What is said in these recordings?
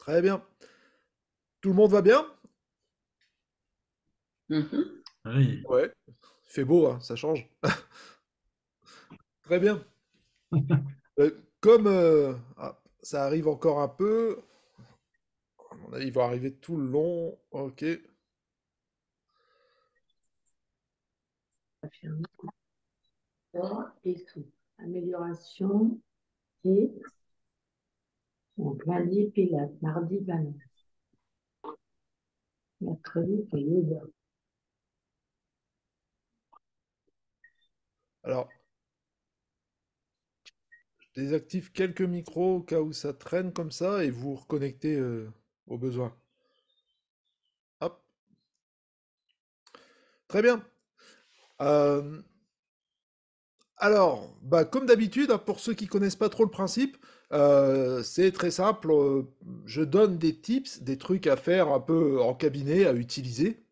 Très bien. Tout le monde va bien? Mhm. Oui. Ouais. Il fait beau, hein, ça change. Très bien. Comme ça arrive encore un peu, à mon avis, il va arriver tout le long. Ok. Sport et tout. Amélioration et donc lundi pilates, mardi balance, mercredi c'est yoga. Alors, je désactive quelques micros au cas où ça traîne comme ça et vous reconnectez au besoin. Hop. Très bien. Euh, Alors, bah, comme d'habitude, hein, pour ceux qui connaissent pas trop le principe, c'est très simple. Je donne des tips, des trucs à faire un peu en cabinet, à utiliser.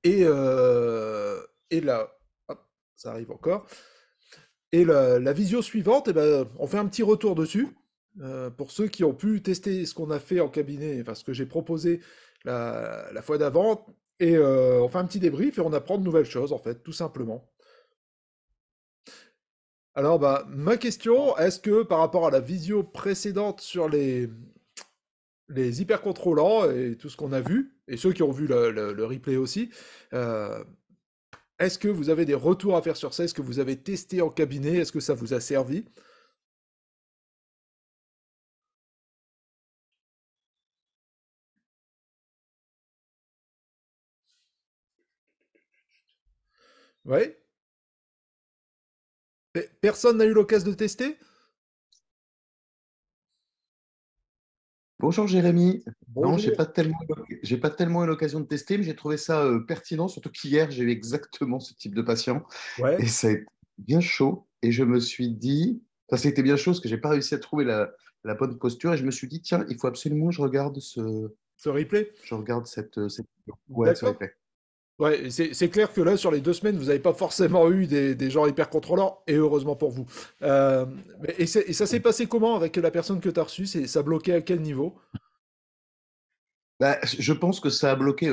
Et, euh, et là, hop, ça arrive encore. Et la visio suivante, eh ben, on fait un petit retour dessus. Pour ceux qui ont pu tester ce qu'on a fait en cabinet, enfin ce que j'ai proposé la fois d'avant. Et on fait un petit débrief et on apprend de nouvelles choses, en fait, tout simplement. Alors, bah, ma question, est-ce que par rapport à la visio précédente sur les hypercontrôlants et tout ce qu'on a vu, et ceux qui ont vu le replay aussi, euh, est-ce que vous avez des retours à faire sur ça? Est-ce que vous avez testé en cabinet? Est-ce que ça vous a servi? Ouais? Personne n'a eu l'occasion de tester? Bonjour Jérémy. Non, Bonjour. j'ai pas tellement eu l'occasion de tester, mais j'ai trouvé ça pertinent, surtout qu'hier, j'ai eu exactement ce type de patient Ouais, et ça a été bien chaud. Et je me suis dit, enfin, c'était bien chaud parce que j'ai pas réussi à trouver la bonne posture et je me suis dit, tiens, il faut absolument que ce replay? je regarde cette... Ouais, ça D'accord. replay. Ouais, et c'est clair que là, sur les 2 semaines, vous n'avez pas forcément eu des gens hyper contrôlants, et heureusement pour vous. Euh, et ça s'est passé comment avec la personne que tu as reçue? Ça bloquait à quel niveau? Bah, je pense que ça a bloqué.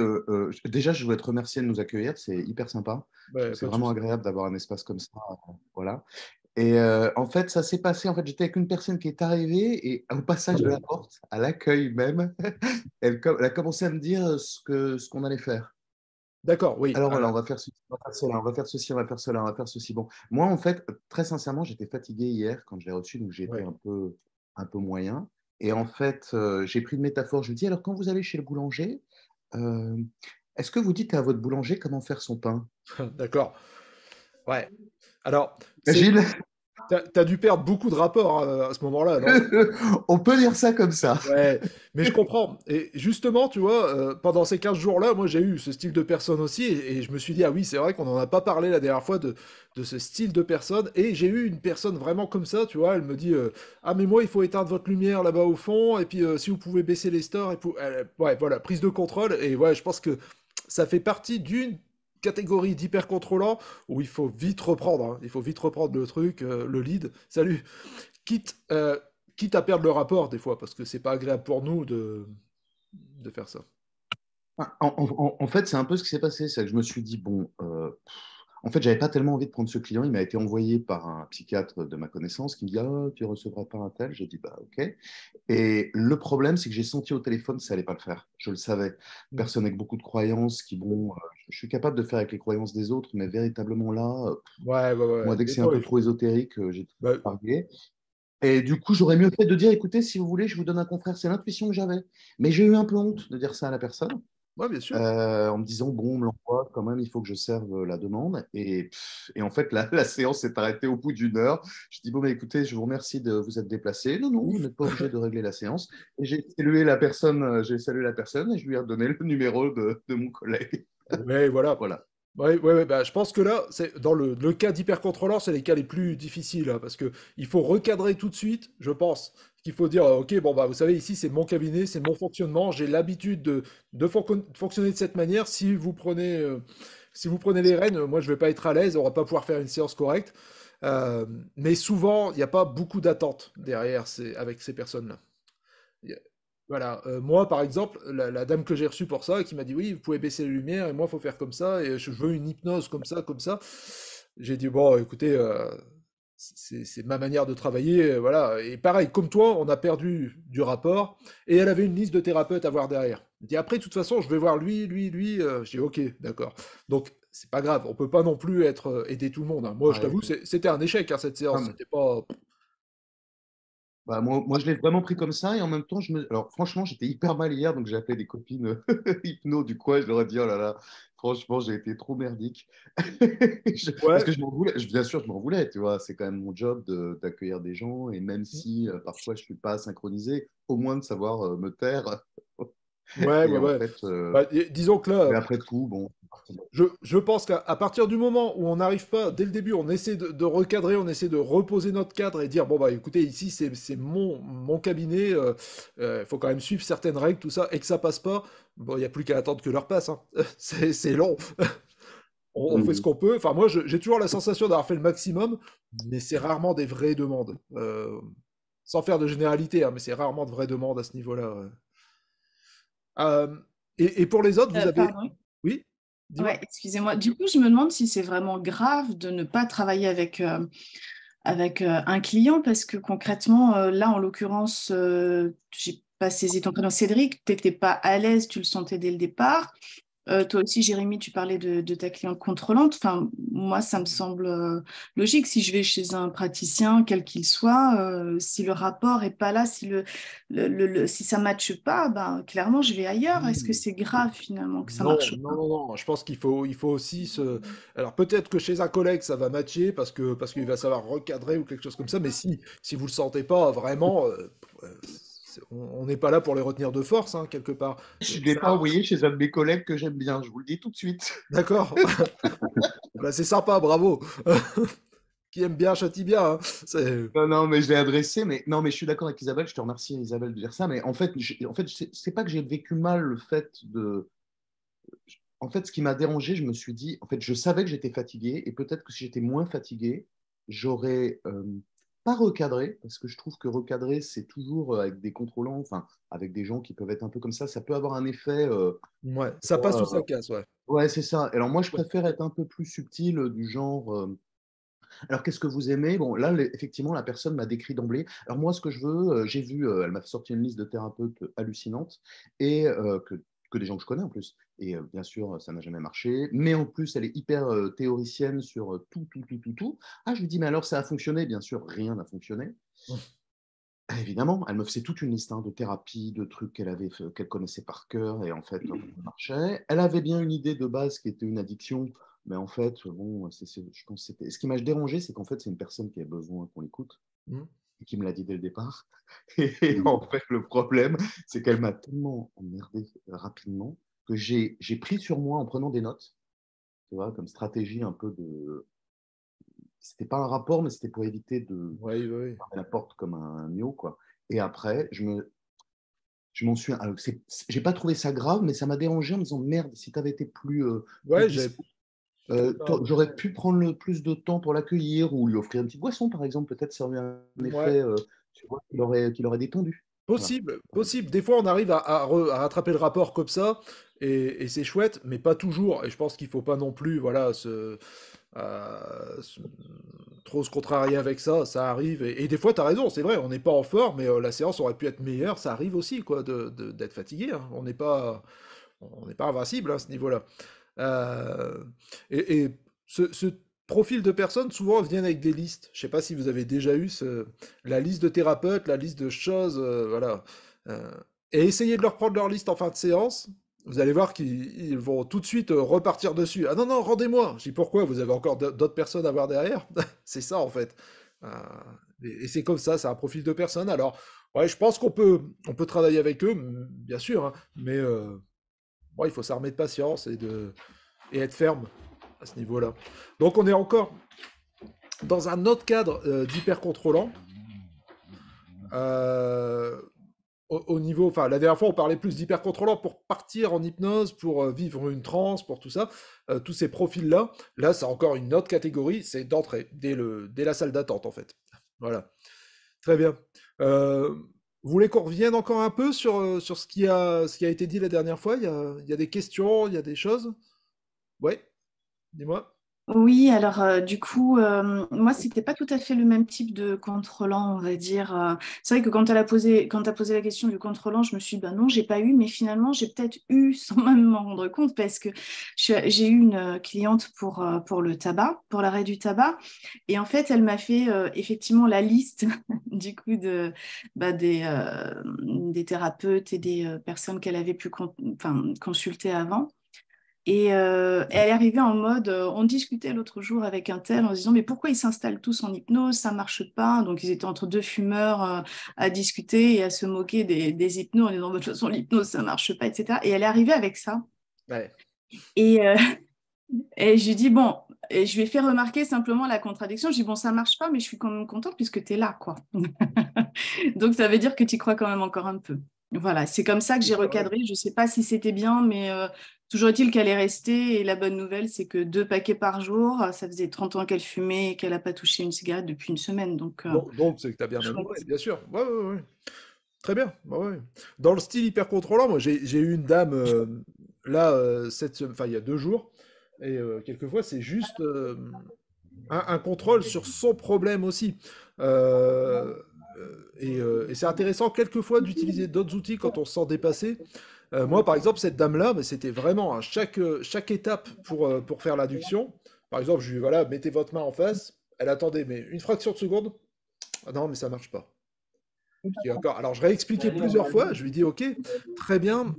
Déjà, je voulais te remercier de nous accueillir, c'est hyper sympa. Je trouve Ouais, que c'est pas de vraiment souci. agréable d'avoir un espace comme ça. Voilà. Et en fait, ça s'est passé. En fait, j'étais avec une personne qui est arrivée et au passage de la porte, à l'accueil même, elle a commencé à me dire ce qu'on allait faire. D'accord, oui. Alors voilà, on va faire ceci, on va faire cela, on va faire ceci, on va faire cela, on va faire ceci. Bon, moi, en fait, très sincèrement, j'étais fatigué hier quand je l'ai reçu, donc j'étais Ouais. un peu moyen. Et en fait, j'ai pris une métaphore. Je lui dis, alors quand vous allez chez le boulanger, euh, est-ce que vous dites à votre boulanger comment faire son pain? D'accord. Ouais. Alors, Imagine, t'as dû perdre beaucoup de rapports à ce moment-là, non? on peut dire ça comme ça. Ouais, mais je comprends. Et justement, tu vois, pendant ces 15 jours-là, moi j'ai eu ce style de personne aussi, et je me suis dit, ah oui, c'est vrai qu'on n'en a pas parlé la dernière fois de ce style de personne, et j'ai eu une personne vraiment comme ça, tu vois, elle me dit, ah mais moi il faut éteindre votre lumière là-bas au fond, et puis si vous pouvez baisser les stores, ouais, voilà, prise de contrôle, et ouais, je pense que ça fait partie d'une catégorie d'hyper contrôlants où il faut vite reprendre, hein. Il faut vite reprendre le truc, le lead. Salut. Quitte, quitte à perdre le rapport des fois, parce que c'est pas agréable pour nous de faire ça. En fait, c'est un peu ce qui s'est passé. C'est que je me suis dit, bon, en fait, j'avais pas tellement envie de prendre ce client. Il m'a été envoyé par un psychiatre de ma connaissance qui me dit, ah, tu recevras pas un tel. J'ai dit, bah, ok. Et le problème, c'est que j'ai senti au téléphone que ça allait pas le faire. Je le savais. Mm. Personne avec beaucoup de croyances qui, bon, je suis capable de faire avec les croyances des autres, mais véritablement là, Ouais, ouais, ouais. moi, dès que Des c'est un fois, peu trop ésotérique, j'ai tout bah, largué. Et du coup, j'aurais mieux fait de dire, écoutez, si vous voulez, je vous donne un confrère. C'est l'intuition que j'avais. Mais j'ai eu un peu honte de dire ça à la personne ouais, bien sûr. en me disant, bon, on me l'envoie quand même, il faut que je serve la demande. Et en fait, la séance s'est arrêtée au bout d'une heure. Je dis, bon, bah, écoutez, je vous remercie de vous être déplacé. Non, non, vous Ouf. n'êtes pas obligé de régler la séance. Et j'ai salué la personne et je lui ai redonné le numéro de mon collègue. Ouais, voilà. Voilà. Ouais, ouais, ouais, bah, je pense que là, c'est dans le cas d'hypercontrôleur, c'est les cas les plus difficiles, hein, parce que il faut recadrer tout de suite, je pense. Qu'il faut dire, ok, bon, bah, vous savez, ici, c'est mon cabinet, c'est mon fonctionnement, j'ai l'habitude de fonctionner de cette manière. Si vous prenez les rênes, moi, je vais pas être à l'aise, on va pas pouvoir faire une séance correcte. Mais souvent, il n'y a pas beaucoup d'attente derrière avec ces personnes-là. Voilà, moi, par exemple, la dame que j'ai reçue pour ça, qui m'a dit: «Oui, vous pouvez baisser les lumières et moi, il faut faire comme ça et je veux une hypnose comme ça, comme ça». J'ai dit: «Bon, écoutez, c'est ma manière de travailler, voilà» et pareil, comme toi, on a perdu du rapport et elle avait une liste de thérapeutes à voir derrière. Elle dit: «Après, de toute façon, je vais voir lui, lui, lui», je dis: «OK, d'accord». Donc c'est pas grave, on peut pas non plus être, aider tout le monde, hein. Moi, je Ouais. t'avoue, c'était un échec, hein, cette séance, Enfin, c'était pas bah, moi, je l'ai vraiment pris comme ça et en même temps, alors franchement, j'étais hyper mal hier, donc j'ai appelé des copines hypno du coin. Je leur ai dit, oh là là, franchement, j'ai été trop merdique. Parce ouais, que je m'en voulais, bien sûr, je m'en voulais, tu vois, c'est quand même mon job d'accueillir des gens et même si parfois je suis pas synchronisé, au moins de savoir me taire. ouais, Et ouais, en ouais. fait, Bah, disons que mais là, après tout, bon, c'est parti. je pense qu'à partir du moment où on n'arrive pas, dès le début, on essaie de recadrer, on essaie de reposer notre cadre et dire, bon, bah écoutez, ici, c'est mon cabinet, il faut quand même suivre certaines règles, tout ça, et que ça passe pas, bon, il n'y a plus qu'à attendre que l'heure passe, hein. C'est long, on fait ce Mhm. qu'on peut. Enfin, moi, j'ai toujours la sensation d'avoir fait le maximum, mais c'est rarement des vraies demandes. Sans faire de généralité, hein, mais c'est rarement de vraies demandes à ce niveau-là. Ouais. Euh, et pour les autres, vous avez... Pardon. Oui, dis-moi. Ouais, excusez-moi. Du coup, je me demande si c'est vraiment grave de ne pas travailler avec un client parce que concrètement, là, en l'occurrence, j'ai pas saisi ton prénom, Cédric, tu n'étais pas à l'aise, tu le sentais dès le départ. Toi aussi, Jérémy, tu parlais de ta cliente contrôlante. Enfin, moi, ça me semble logique. Si je vais chez un praticien, quel qu'il soit, si le rapport est pas là, si ça ne matche pas, ben, clairement, je vais ailleurs. Est-ce que c'est grave finalement que ça Non, marche non, pas? non, non. Je pense qu'il faut aussi se. Alors peut-être que chez un collègue ça va matcher parce qu'il va savoir recadrer ou quelque chose comme ça. Mais si vous le sentez pas vraiment, on n'est pas là pour les retenir de force, hein, quelque part. Je ne l'ai Ça, pas envoyé chez un de mes collègues que j'aime bien, je vous le dis tout de suite. d'accord. Bah, c'est sympa, bravo. Qui aime bien châtie bien, hein. C'est. Non, non, mais je l'ai adressé, mais non, mais je suis d'accord avec Isabelle, je te remercie Isabelle de dire ça, mais en fait, c'est pas que j'ai vécu mal le fait de. En fait, ce qui m'a dérangé, je me suis dit, en fait, je savais que j'étais fatigué, et peut-être que si j'étais moins fatigué, j'aurais pas recadré, parce que je trouve que recadrer, c'est toujours avec des contrôlants, enfin, avec des gens qui peuvent être un peu comme ça peut avoir un effet. Ouais, ça passe ou ça casse, ouais. Ouais, c'est ça. Alors moi, je préfère être un peu plus subtil, du genre. Alors, qu'est-ce que vous aimez? Bon, là, effectivement, la personne m'a décrit d'emblée. Alors, moi, ce que je veux, j'ai vu, elle m'a sorti une liste de thérapeutes hallucinante et que des gens que je connais en plus. Et bien sûr, ça n'a jamais marché. Mais en plus, elle est hyper théoricienne sur tout, tout, tout, tout, tout. Ah, je lui dis, mais alors, ça a fonctionné? Bien sûr, rien n'a fonctionné. Évidemment, elle me faisait toute une liste de thérapies, de trucs qu'elle connaissait par cœur, et en fait, ça marchait. Elle avait bien une idée de base qui était une addiction, mais en fait, bon, je pense que c'était. Ce qui m'a dérangé, c'est qu'en fait, c'est une personne qui a besoin qu'on l'écoute, Mm. et qui me l'a dit dès le départ. Et en fait, le problème, c'est qu'elle m'a tellement emmerdé rapidement que j'ai pris sur moi en prenant des notes, tu vois, comme stratégie un peu de. C'était pas un rapport, mais c'était pour éviter de Ouais, ouais, ouais. fermer la porte comme un mio, quoi. Et après, je m'en suis. Alors, j'ai pas trouvé ça grave, mais ça m'a dérangé en me disant merde, si tu avais été plus Ouais, dispo, Non, j'aurais pu prendre le plus de temps pour l'accueillir ou lui offrir une petite boisson, par exemple. Peut-être ça aurait eu un ouais. effet, tu vois, qu'il aurait détendu. Voilà. Possible, possible. Des fois, on arrive à rattraper le rapport comme ça, et c'est chouette, mais pas toujours. Et je pense qu'il faut pas non plus, voilà, se- trop se contrarier avec ça. Ça arrive. Et des fois, tu as raison, c'est vrai, on n'est pas en forme, mais la séance aurait pu être meilleure. Ça arrive aussi, quoi, d'être fatigué, hein. On n'est pas invincible, hein, à ce niveau-là. Euh, et ce profil de personnes, souvent, viennent avec des listes. Je sais pas si vous avez déjà eu la liste de thérapeutes, la liste de choses, voilà. Euh, et essayez de leur prendre leur liste en fin de séance. Vous allez voir qu'ils vont tout de suite repartir dessus. Ah non, non, rendez-moi. Je dis pourquoi? Vous avez encore d'autres personnes à voir derrière? C'est ça, en fait. Euh, et c'est comme ça, c'est un profil de personne. Alors, ouais, je pense qu'on peut travailler avec eux, bien sûr, hein, mais bon, il faut s'armer de patience et être ferme à ce niveau-là. Donc on est encore dans un autre cadre d'hyper contrôlant. Euh, au niveau, enfin la dernière fois on parlait plus d'hyper contrôlant pour partir en hypnose, pour vivre une transe, pour tout ça, tous ces profils-là. Là c'est encore une autre catégorie, c'est d'entrée, dès la salle d'attente en fait. Voilà, très bien. Euh, Vous voulez qu'on revienne encore un peu sur ce qui a été dit la dernière fois? Il y a des questions, il y a des choses? Ouais, dis-moi. Oui, alors du coup, moi, c'était pas tout à fait le même type de contrôlant, on va dire. C'est vrai que quand tu as posé la question du contrôlant, je me suis dit, ben non, j'ai pas eu, mais finalement, j'ai peut-être eu sans même m'en rendre compte parce que j'ai eu une cliente pour le tabac, pour l'arrêt du tabac. Et en fait, elle m'a fait effectivement la liste du coup des thérapeutes et des personnes qu'elle avait pu consulter avant. Et elle est arrivée en mode, on discutait l'autre jour avec un tel en se disant, mais pourquoi ils s'installent tous en hypnose, ça marche pas. Donc ils étaient entre deux fumeurs à discuter et à se moquer des hypnos en disant, de toute façon, l'hypnose, ça marche pas, etc. Et elle est arrivée avec ça. Ouais. Et, et je lui dis, bon, et je lui ai fait remarquer simplement la contradiction. Je lui dis, bon, ça marche pas, mais je suis quand même contente puisque tu es là, quoi. Donc ça veut dire que tu crois quand même encore un peu. Voilà, c'est comme ça que C'est j'ai ça, ouais. recadré. Je ne sais pas si c'était bien, mais toujours est-il qu'elle est restée. Et la bonne nouvelle, c'est que 2 paquets par jour, ça faisait 30 ans qu'elle fumait et qu'elle n'a pas touché une cigarette depuis une semaine. Donc, Donc c'est que tu as bien amélioré, chouette. bien sûr. Ouais, ouais, ouais. Très bien. Ouais, ouais. Dans le style hyper contrôlant, moi j'ai eu une dame là, enfin il y a 2 jours, et quelquefois c'est juste un contrôle sur son problème aussi. Euh, et c'est intéressant quelquefois d'utiliser d'autres outils quand on se sent dépassé. Moi, par exemple, cette dame-là, mais c'était vraiment à chaque étape pour faire l'adduction. Par exemple, je lui dis, voilà, mettez votre main en face. Elle attendait, mais une fraction de seconde. Ah non, mais ça marche pas. Je dis, encore. Alors, je réexpliquais plusieurs fois. Je lui dis, ok, très bien.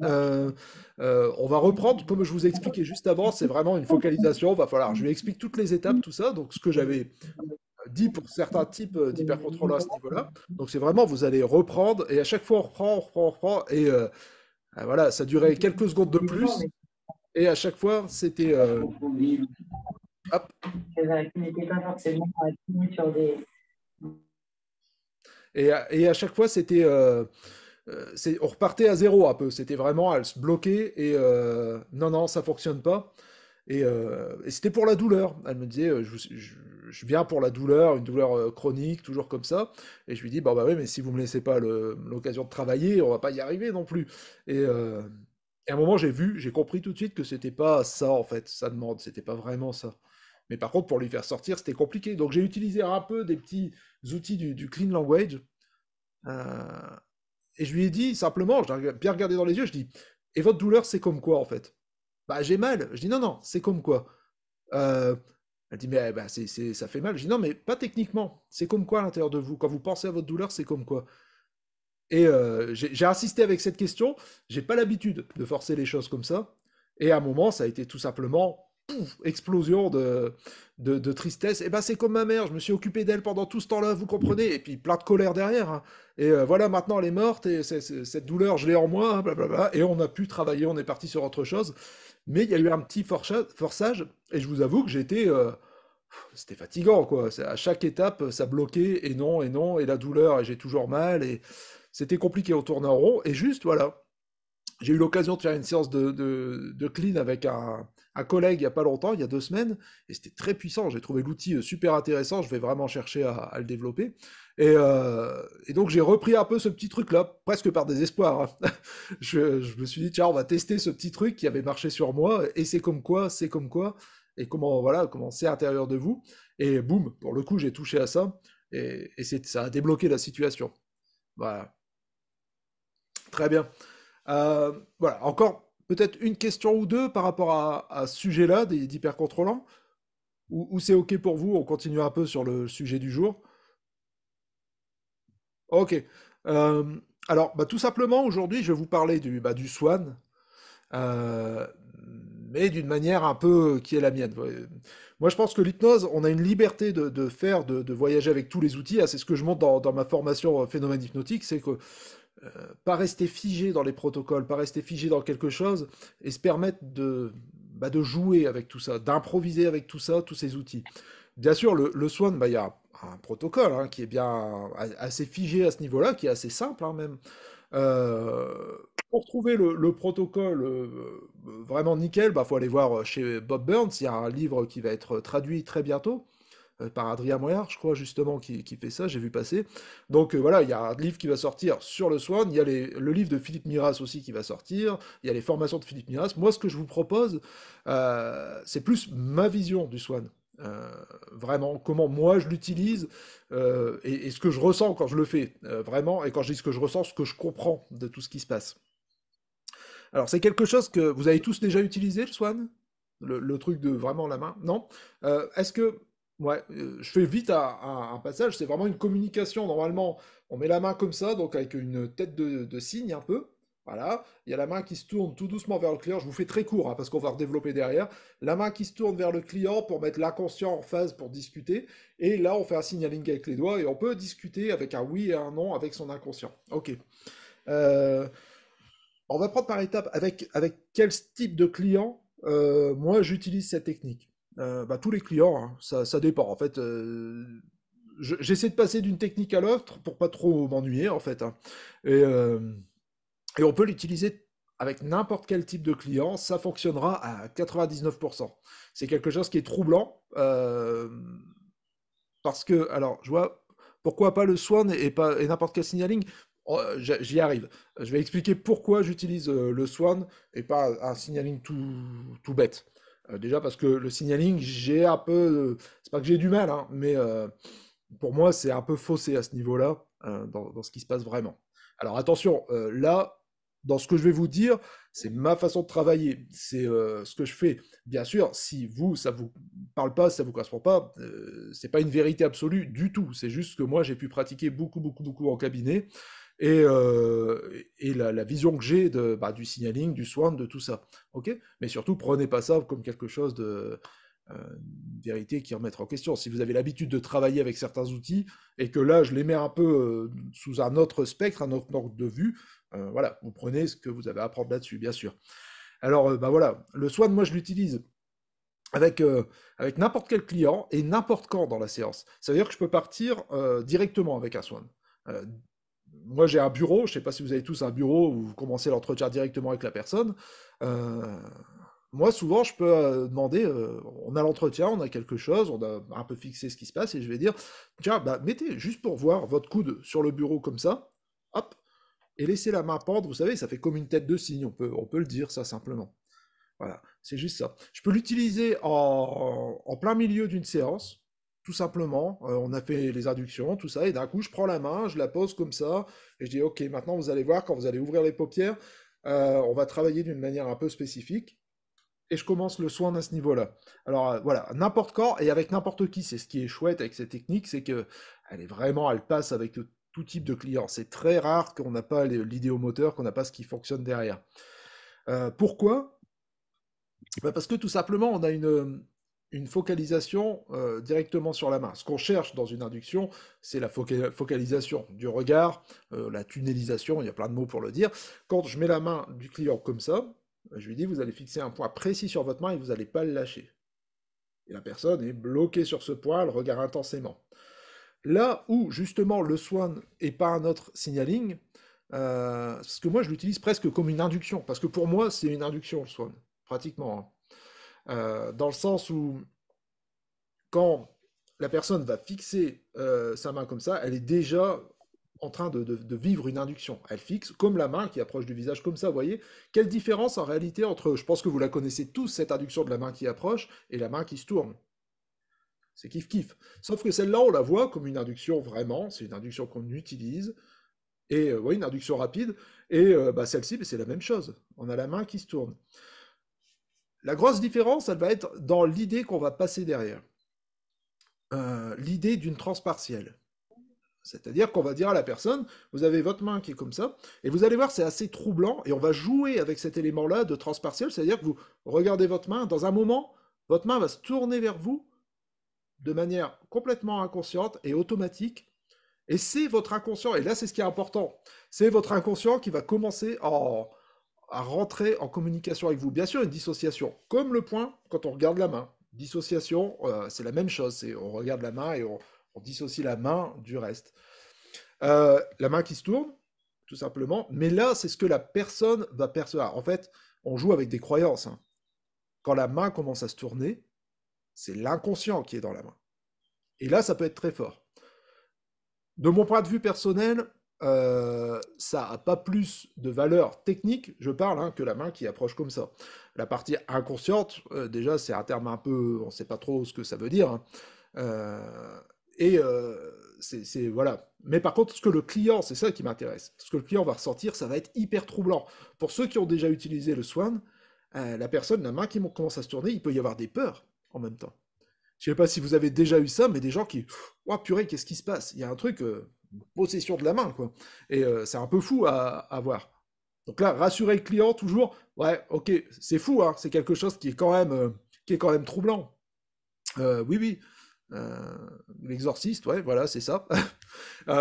On va reprendre, comme je vous ai expliqué juste avant, c'est vraiment une focalisation. Va falloir. Je lui explique toutes les étapes, tout ça. Donc, ce que j'avais dit pour certains types d'hypercontrôleurs à ce niveau-là. Donc, c'est vraiment, vous allez reprendre, et à chaque fois, on reprend, on reprend, on reprend. Et voilà, ça durait quelques secondes de plus. Et à chaque fois, c'était hop. Qui n'était pas forcément appuyé sur des. Et à chaque fois, c'était on repartait à zéro un peu. C'était vraiment, elle se bloquait et non, non, ça fonctionne pas. Et c'était pour la douleur. Elle me disait, je viens pour la douleur, une douleur chronique, toujours comme ça. Et je lui dis, bah oui, mais si vous me laissez pas l'occasion de travailler, on va pas y arriver non plus. Et à un moment, j'ai compris tout de suite que c'était pas ça en fait, sa demande, c'était pas vraiment ça. Mais par contre, pour lui faire sortir, c'était compliqué. Donc j'ai utilisé un peu des petits outils du clean language. euh, et je lui ai dit simplement, je l'ai bien regardé dans les yeux, je dis, et votre douleur, c'est comme quoi en fait? Bah j'ai mal. Je dis non, non, c'est comme quoi? Euh, Elle dit, mais bah, ça fait mal. Je dis non, mais pas techniquement. C'est comme quoi à l'intérieur de vous? Quand vous pensez à votre douleur, c'est comme quoi? Et j'ai insisté avec cette question. J'ai pas l'habitude de forcer les choses comme ça. Et à un moment, ça a été tout simplement pouf, explosion de tristesse. Et ben c'est comme ma mère. Je me suis occupé d'elle pendant tout ce temps-là, vous comprenez. Et puis plein de colère derrière, hein. Et voilà, maintenant elle est morte et cette douleur, je l'ai en moi, hein, blablabla. Et on a pu travailler, on est parti sur autre chose. Mais il y a eu un petit forçage. Et je vous avoue que j'étais c'était fatigant, quoi. À chaque étape, ça bloquait, et non, et la douleur, et j'ai toujours mal, et c'était compliqué, on tournait en rond, et juste, voilà, j'ai eu l'occasion de faire une séance de clean avec un collègue il n'y a pas longtemps, il y a 2 semaines, et c'était très puissant, j'ai trouvé l'outil super intéressant, je vais vraiment chercher à le développer, et donc j'ai repris un peu ce petit truc-là, presque par désespoir, hein. Je me suis dit, tiens, on va tester ce petit truc qui avait marché sur moi, et c'est comme quoi, et comment, voilà, comment c'est à l'intérieur de vous. Et boum, pour le coup, j'ai touché à ça, et ça a débloqué la situation. Voilà, très bien. Voilà, encore peut-être une question ou deux par rapport à ce sujet-là, d'hypercontrôlants, ou c'est OK pour vous, on continue un peu sur le sujet du jour. OK. Euh, alors, bah, tout simplement, aujourd'hui, je vais vous parler du Swan, euh, mais d'une manière un peu qui est la mienne. Moi, je pense que l'hypnose, on a une liberté de faire, de voyager avec tous les outils. Ah, c'est ce que je montre dans ma formation phénomène hypnotique, c'est que pas rester figé dans les protocoles, pas rester figé dans quelque chose, et se permettre de jouer avec tout ça, d'improviser avec tout ça, tous ces outils. Bien sûr, le Swan, bah, il y a un protocole hein, qui est bien assez figé à ce niveau-là, qui est assez simple hein, même. Euh, pour trouver le protocole vraiment nickel, bah, faut aller voir chez Bob Burns. Il y a un livre qui va être traduit très bientôt. par Adrien Moyard, je crois, justement, qui fait ça, j'ai vu passer. Donc voilà, il y a un livre qui va sortir sur le Swan, il y a le livre de Philippe Miras aussi qui va sortir, il y a les formations de Philippe Miras. Moi, ce que je vous propose, c'est plus ma vision du Swan. Vraiment, comment moi je l'utilise et ce que je ressens quand je le fais, vraiment, et quand je dis ce que je ressens, ce que je comprends de tout ce qui se passe. Alors, c'est quelque chose que vous avez tous déjà utilisé, le Swan? Le truc de vraiment la main? Non? Est-ce que... Ouais, je fais vite un passage, c'est vraiment une communication. Normalement, on met la main comme ça, donc avec une tête de cygne un peu. Voilà, il y a la main qui se tourne tout doucement vers le client. Je vous fais très court, hein, parce qu'on va redévelopper derrière. La main qui se tourne vers le client pour mettre l'inconscient en phase pour discuter. Et là, on fait un signaling avec les doigts et on peut discuter avec un oui et un non avec son inconscient. Ok. Euh, on va prendre par étapes avec quel type de client moi j'utilise cette technique. Bah, tous les clients, hein, ça dépend. En fait, j'essaie de passer d'une technique à l'autre pour pas trop m'ennuyer en fait, hein. Et, euh, et on peut l'utiliser avec n'importe quel type de client, ça fonctionnera à 99%. C'est quelque chose qui est troublant parce que, alors, je vois pourquoi pas le Swan et n'importe quel signaling. Oh, j'y arrive. Je vais expliquer pourquoi j'utilise le Swan et pas un signaling tout bête. Déjà parce que le signaling, j'ai un peu, c'est pas que j'ai du mal, hein, mais pour moi, c'est un peu faussé à ce niveau-là, dans ce qui se passe vraiment. Alors attention, là, dans ce que je vais vous dire, c'est ma façon de travailler, c'est ce que je fais. Bien sûr, si vous, ça vous parle pas, si ça vous correspond pas, c'est pas une vérité absolue du tout. C'est juste que moi, j'ai pu pratiquer beaucoup en cabinet et la vision que j'ai du signaling, du swan, de tout ça. Ok. Mais surtout, prenez pas ça comme quelque chose de une vérité qui remettra en question. Si vous avez l'habitude de travailler avec certains outils et que là, je les mets un peu sous un autre spectre, un autre ordre de vue, voilà, vous prenez ce que vous avez à apprendre là-dessus, bien sûr. Alors, voilà, le Swan, moi, je l'utilise avec n'importe quel client et n'importe quand dans la séance. Ça veut dire que je peux partir directement avec un Swan. Euh, Moi, j'ai un bureau, je ne sais pas si vous avez tous un bureau où vous commencez l'entretien directement avec la personne. Euh, Moi, souvent, je peux demander, on a l'entretien, on a quelque chose, on a un peu fixé ce qui se passe, et je vais dire, tiens, bah, mettez juste pour voir votre coude sur le bureau comme ça, hop, et laissez la main pendre, vous savez, ça fait comme une tête de cygne, on peut le dire ça simplement. Voilà, c'est juste ça. Je peux l'utiliser en plein milieu d'une séance, tout simplement. On a fait les inductions, tout ça, et d'un coup, je prends la main, je la pose comme ça, et je dis, ok, maintenant vous allez voir, quand vous allez ouvrir les paupières, on va travailler d'une manière un peu spécifique et je commence le soin à ce niveau-là. Alors voilà, n'importe quand et avec n'importe qui, c'est ce qui est chouette avec cette technique, c'est que elle passe avec tout type de client. C'est très rare qu'on n'a pas l'idéomoteur, qu'on n'a pas ce qui fonctionne derrière. Pourquoi? Bah, parce que tout simplement, on a une focalisation directement sur la main. Ce qu'on cherche dans une induction, c'est la focalisation du regard, la tunnelisation, il y a plein de mots pour le dire. Quand je mets la main du client comme ça, je lui dis, vous allez fixer un point précis sur votre main et vous n'allez pas le lâcher. Et la personne est bloquée sur ce point, elle regarde intensément. Là où, justement, le swan et pas un autre signaling, parce que moi, je l'utilise presque comme une induction, parce que pour moi, c'est une induction, le swan, pratiquement, hein. Dans le sens où, quand la personne va fixer sa main comme ça, elle est déjà en train de vivre une induction. Elle fixe comme la main qui approche du visage comme ça, vous voyez. Quelle différence en réalité entre, je pense que vous la connaissez tous, cette induction de la main qui approche et la main qui se tourne. C'est kiff-kiff. Sauf que celle-là, on la voit comme une induction vraiment, c'est une induction qu'on utilise, et oui, une induction rapide, et celle-ci, c'est la même chose. On a la main qui se tourne. La grosse différence, elle va être dans l'idée qu'on va passer derrière. L'idée d'une transe partielle. C'est-à-dire qu'on va dire à la personne, vous avez votre main qui est comme ça, et vous allez voir, c'est assez troublant, et on va jouer avec cet élément-là de transe partielle, c'est-à-dire que vous regardez votre main, dans un moment, votre main va se tourner vers vous de manière complètement inconsciente et automatique, et c'est votre inconscient, et là c'est ce qui est important, c'est votre inconscient qui va commencer à rentrer en communication avec vous. Bien sûr, une dissociation, comme le point quand on regarde la main. Dissociation, c'est la même chose, on regarde la main et on dissocie la main du reste. La main qui se tourne, tout simplement, mais là, c'est ce que la personne va percevoir. En fait, on joue avec des croyances, hein. Quand la main commence à se tourner, c'est l'inconscient qui est dans la main. Et là, ça peut être très fort. De mon point de vue personnel, ça n'a pas plus de valeur technique, je parle, hein, que la main qui approche comme ça. La partie inconsciente, déjà, c'est un terme un peu, on ne sait pas trop ce que ça veut dire, hein. Et voilà. Mais par contre, ce que le client, c'est ça qui m'intéresse. Ce que le client va ressentir, ça va être hyper troublant. Pour ceux qui ont déjà utilisé le Swan, la personne, la main qui commence à se tourner, il peut y avoir des peurs en même temps. Je ne sais pas si vous avez déjà eu ça, mais des gens qui, oh purée, qu'est-ce qui se passe? Il y a un truc, possession de la main, quoi. Et c'est un peu fou à voir. Donc là, rassurer le client toujours, ouais, ok, c'est fou, hein, c'est quelque chose qui est quand même troublant. Oui, oui. L'exorciste, ouais, voilà, c'est ça.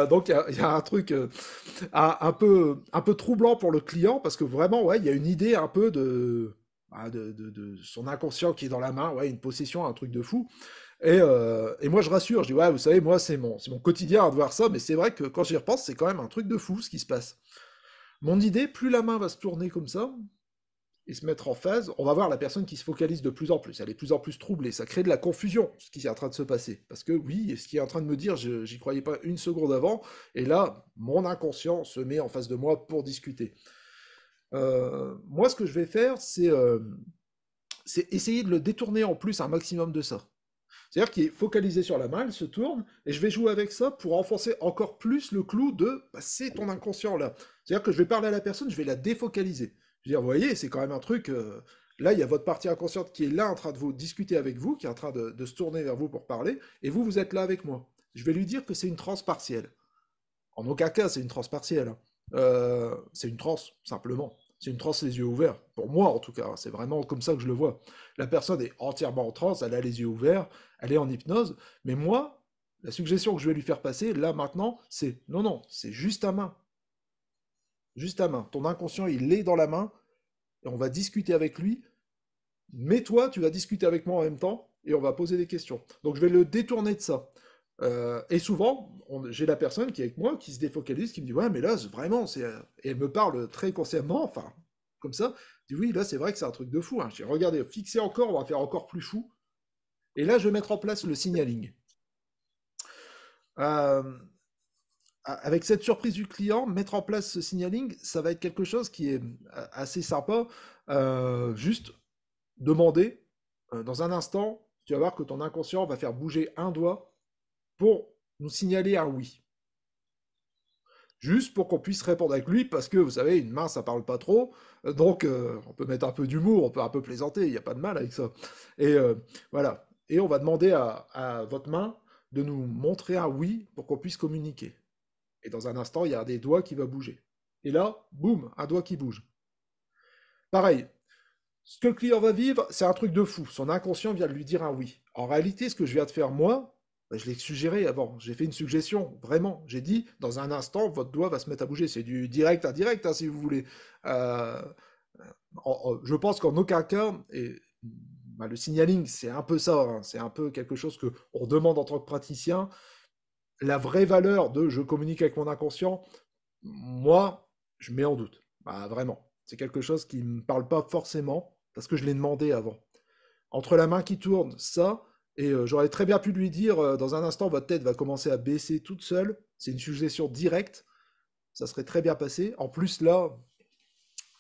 Donc il y a un truc un peu troublant pour le client parce que vraiment, ouais, il y a une idée un peu de son inconscient qui est dans la main, ouais, une possession, un truc de fou. Et moi je rassure, je dis ouais, vous savez, moi c'est mon quotidien de voir ça, mais c'est vrai que quand j'y repense, c'est quand même un truc de fou ce qui se passe. Mon idée, plus la main va se tourner comme ça, et se mettre en phase, on va voir la personne qui se focalise de plus en plus. Elle est de plus en plus troublée. Ça crée de la confusion, ce qui est en train de se passer. Parce que oui, ce qui est en train de me dire, j'y croyais pas une seconde avant. Et là, mon inconscient se met en face de moi pour discuter. Moi, ce que je vais faire, c'est essayer de le détourner en plus un maximum de ça. C'est-à-dire qu'il est focalisé sur la main, il se tourne, et je vais jouer avec ça pour enfoncer encore plus le clou de bah, c'est ton inconscient là. C'est-à-dire que je vais parler à la personne, je vais la défocaliser. Je vais dire, vous voyez, c'est quand même un truc. Là, il y a votre partie inconsciente qui est là en train de vous discuter avec vous, qui est en train de se tourner vers vous pour parler, et vous êtes là avec moi. Je vais lui dire que c'est une transe partielle. En aucun cas, c'est une transe partielle, hein. C'est une transe, simplement. C'est une transe les yeux ouverts. Pour moi, en tout cas, c'est vraiment comme ça que je le vois. La personne est entièrement en transe, elle a les yeux ouverts, elle est en hypnose, mais moi, la suggestion que je vais lui faire passer, là, maintenant, c'est non, non, c'est juste ta main. Juste ta main. Ton inconscient, il est dans la main, et on va discuter avec lui, mais toi, tu vas discuter avec moi en même temps, et on va poser des questions. Donc je vais le détourner de ça. Et souvent, j'ai la personne qui est avec moi, qui se défocalise, qui me dit ouais, mais là, vraiment, et elle me parle très consciemment, enfin, comme ça, je dis oui, là, c'est vrai que c'est un truc de fou, hein. J'ai regardé, fixer encore, on va faire encore plus fou. Et là, je vais mettre en place le signaling. Euh, Avec cette surprise du client, mettre en place ce signaling, ça va être quelque chose qui est assez sympa. Juste demander, dans un instant, tu vas voir que ton inconscient va faire bouger un doigt pour nous signaler un oui. Juste pour qu'on puisse répondre avec lui, parce que vous savez, une main ça parle pas trop, donc on peut mettre un peu d'humour, on peut un peu plaisanter, il n'y a pas de mal avec ça. Et voilà. Et on va demander à votre main de nous montrer un oui pour qu'on puisse communiquer. Et dans un instant, il y a des doigts qui vont bouger. Et là, boum, un doigt qui bouge. Pareil, ce que le client va vivre, c'est un truc de fou. Son inconscient vient de lui dire un oui. En réalité, ce que je viens de faire moi, bah, je l'ai suggéré avant. J'ai fait une suggestion, vraiment. J'ai dit, dans un instant, votre doigt va se mettre à bouger. C'est du direct à direct, hein, si vous voulez. Euh, je pense qu'en aucun cas, bah, le signaling, c'est un peu ça, hein. C'est un peu quelque chose qu'on demande en tant que praticien. La vraie valeur de je communique avec mon inconscient, moi, je mets en doute. Bah, vraiment. C'est quelque chose qui ne me parle pas forcément, parce que je l'ai demandé avant. Entre la main qui tourne, ça, et j'aurais très bien pu lui dire, dans un instant, votre tête va commencer à baisser toute seule. C'est une suggestion directe. Ça serait très bien passé. En plus, là,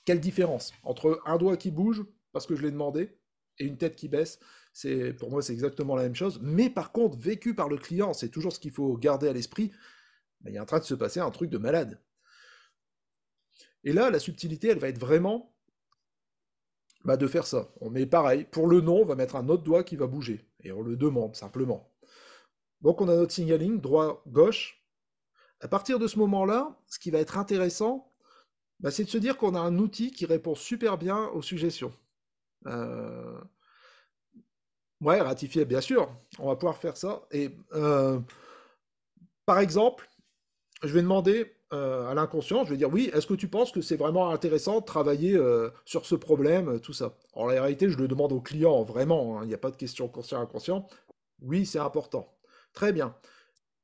quelle différence entre un doigt qui bouge, parce que je l'ai demandé, et une tête qui baisse. Pour moi, c'est exactement la même chose. Mais par contre, vécu par le client, c'est toujours ce qu'il faut garder à l'esprit. Il est en train de se passer un truc de malade. Et là, la subtilité, elle va être vraiment de faire ça. On met pareil, pour le nom, on va mettre un autre doigt qui va bouger. Et on le demande, simplement. Donc on a notre signaling, droit-gauche. À partir de ce moment-là, ce qui va être intéressant, c'est de se dire qu'on a un outil qui répond super bien aux suggestions. Ouais, ratifier, bien sûr. On va pouvoir faire ça. Et par exemple, je vais demander à l'inconscient, je vais dire oui, est-ce que tu penses que c'est vraiment intéressant de travailler sur ce problème, tout ça. En réalité, je le demande au client, vraiment, hein, il n'y a pas de question conscient-inconscient. Oui, c'est important. Très bien.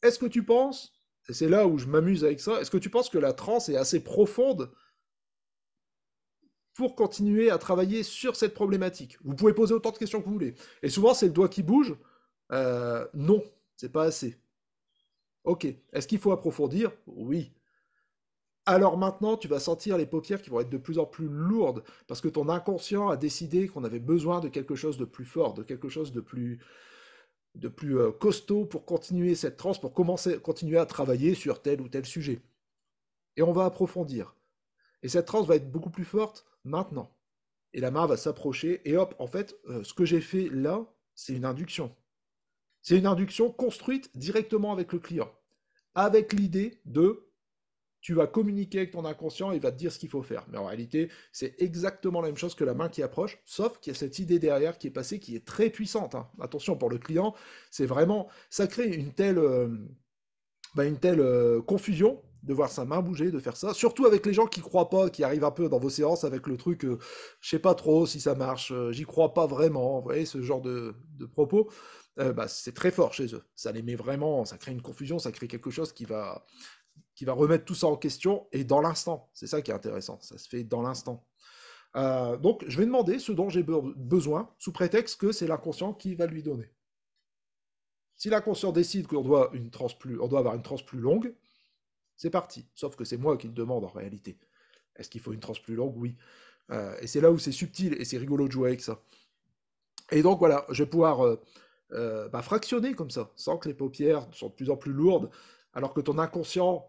Est-ce que tu penses, et c'est là où je m'amuse avec ça, est-ce que tu penses que la transe est assez profonde pour continuer à travailler sur cette problématique? Vous pouvez poser autant de questions que vous voulez. Et souvent, c'est le doigt qui bouge. Non. c'est pas assez. Ok. Est-ce qu'il faut approfondir? Oui. Alors maintenant, tu vas sentir les paupières qui vont être de plus en plus lourdes parce que ton inconscient a décidé qu'on avait besoin de quelque chose de plus fort, de quelque chose de plus costaud pour continuer cette transe, pour continuer à travailler sur tel ou tel sujet. Et on va approfondir. Et cette transe va être beaucoup plus forte maintenant. Et la main va s'approcher et hop, en fait, ce que j'ai fait là, c'est une induction. C'est une induction construite directement avec le client, avec l'idée de tu vas communiquer avec ton inconscient et il va te dire ce qu'il faut faire. Mais en réalité, c'est exactement la même chose que la main qui approche, sauf qu'il y a cette idée derrière qui est passée, qui est très puissante. Hein. Attention, pour le client, c'est vraiment, ça crée une telle confusion de voir sa main bouger, de faire ça, surtout avec les gens qui croient pas, qui arrivent un peu dans vos séances avec le truc, je sais pas trop si ça marche, j'y crois pas vraiment, vous voyez, ce genre de propos, c'est très fort chez eux. Ça les met vraiment, ça crée une confusion, ça crée quelque chose qui va remettre tout ça en question et dans l'instant. C'est ça qui est intéressant, ça se fait dans l'instant. Donc, je vais demander ce dont j'ai besoin, sous prétexte que c'est l'inconscient qui va lui donner. Si l'inconscient décide qu'on doit avoir une transe plus longue, c'est parti. Sauf que c'est moi qui le demande en réalité. Est-ce qu'il faut une transe plus longue? Oui. Et c'est là où c'est subtil et c'est rigolo de jouer avec ça. Et donc voilà, je vais pouvoir fractionner comme ça, sans que les paupières soient de plus en plus lourdes, alors que ton inconscient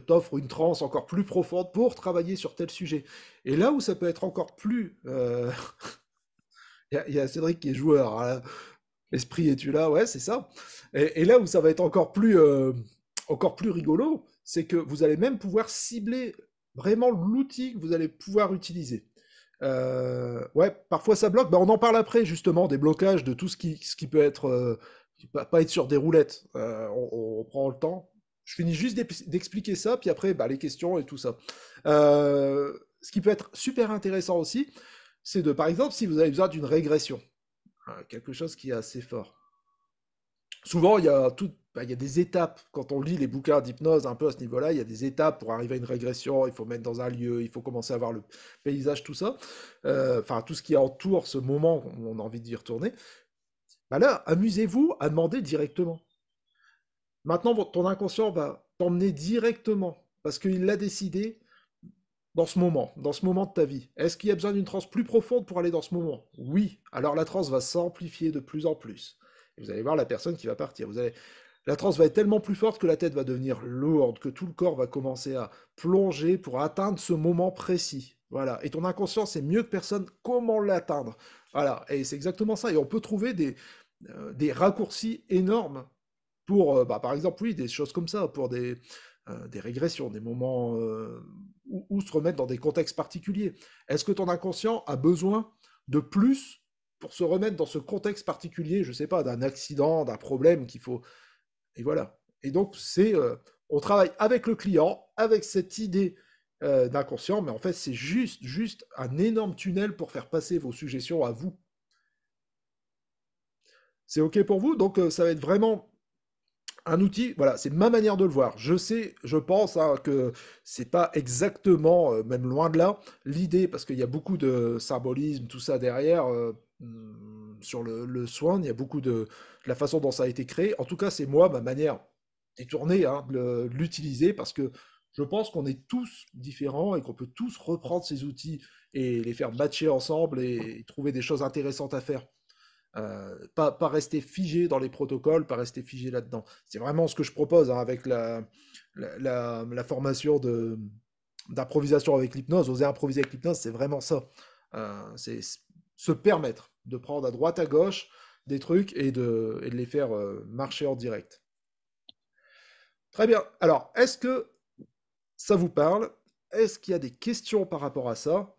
t'offre une transe encore plus profonde pour travailler sur tel sujet. Et là où ça peut être encore plus... Il y a Cédric qui est joueur, hein. L'esprit es-tu là? Ouais, c'est ça. Et là où ça va être encore plus rigolo, c'est que vous allez même pouvoir cibler vraiment l'outil que vous allez pouvoir utiliser. Ouais, parfois ça bloque. On en parle après, justement, des blocages, de tout ce qui peut être... pas être sur des roulettes. On prend le temps. Je finis juste d'expliquer ça, puis après, les questions et tout ça. Ce qui peut être super intéressant aussi, c'est par exemple, si vous avez besoin d'une régression, quelque chose qui est assez fort. Souvent, il y a des étapes. Quand on lit les bouquins d'hypnose un peu à ce niveau-là, il y a des étapes pour arriver à une régression. Il faut mettre dans un lieu, il faut commencer à voir le paysage, tout ça. Enfin, tout ce qui entoure ce moment où on a envie d'y retourner. Là, amusez-vous à demander directement. Maintenant, ton inconscient va t'emmener directement parce qu'il l'a décidé dans ce moment de ta vie. Est-ce qu'il y a besoin d'une transe plus profonde pour aller dans ce moment? Oui. Alors la transe va s'amplifier de plus en plus. Et vous allez voir la personne qui va partir. La transe va être tellement plus forte que la tête va devenir lourde, que tout le corps va commencer à plonger pour atteindre ce moment précis. Voilà. Et ton inconscient sait mieux que personne comment l'atteindre. Voilà. Et c'est exactement ça. Et on peut trouver des raccourcis énormes pour, par exemple, oui, des choses comme ça, pour des régressions, des moments où se remettre dans des contextes particuliers. Est-ce que ton inconscient a besoin de plus pour se remettre dans ce contexte particulier, je ne sais pas, d'un accident, d'un problème qu'il faut... Et voilà. Et donc, on travaille avec le client, avec cette idée d'inconscient, mais en fait, c'est juste un énorme tunnel pour faire passer vos suggestions à vous. C'est OK pour vous? Donc, ça va être vraiment un outil, voilà, c'est ma manière de le voir. Je sais, je pense que c'est pas exactement, même loin de là, l'idée, parce qu'il y a beaucoup de symbolisme, tout ça derrière, sur le soin, il y a beaucoup de la façon dont ça a été créé. En tout cas, c'est moi, ma manière détournée de l'utiliser, parce que je pense qu'on est tous différents et qu'on peut tous reprendre ces outils et les faire matcher ensemble et trouver des choses intéressantes à faire. Pas rester figé dans les protocoles, pas rester figé là-dedans. C'est vraiment ce que je propose avec la formation d'improvisation avec l'hypnose. Oser improviser avec l'hypnose, c'est vraiment ça. C'est se permettre de prendre à droite, à gauche des trucs et de les faire marcher en direct. Très bien. Alors, est-ce que ça vous parle? Est-ce qu'il y a des questions par rapport à ça?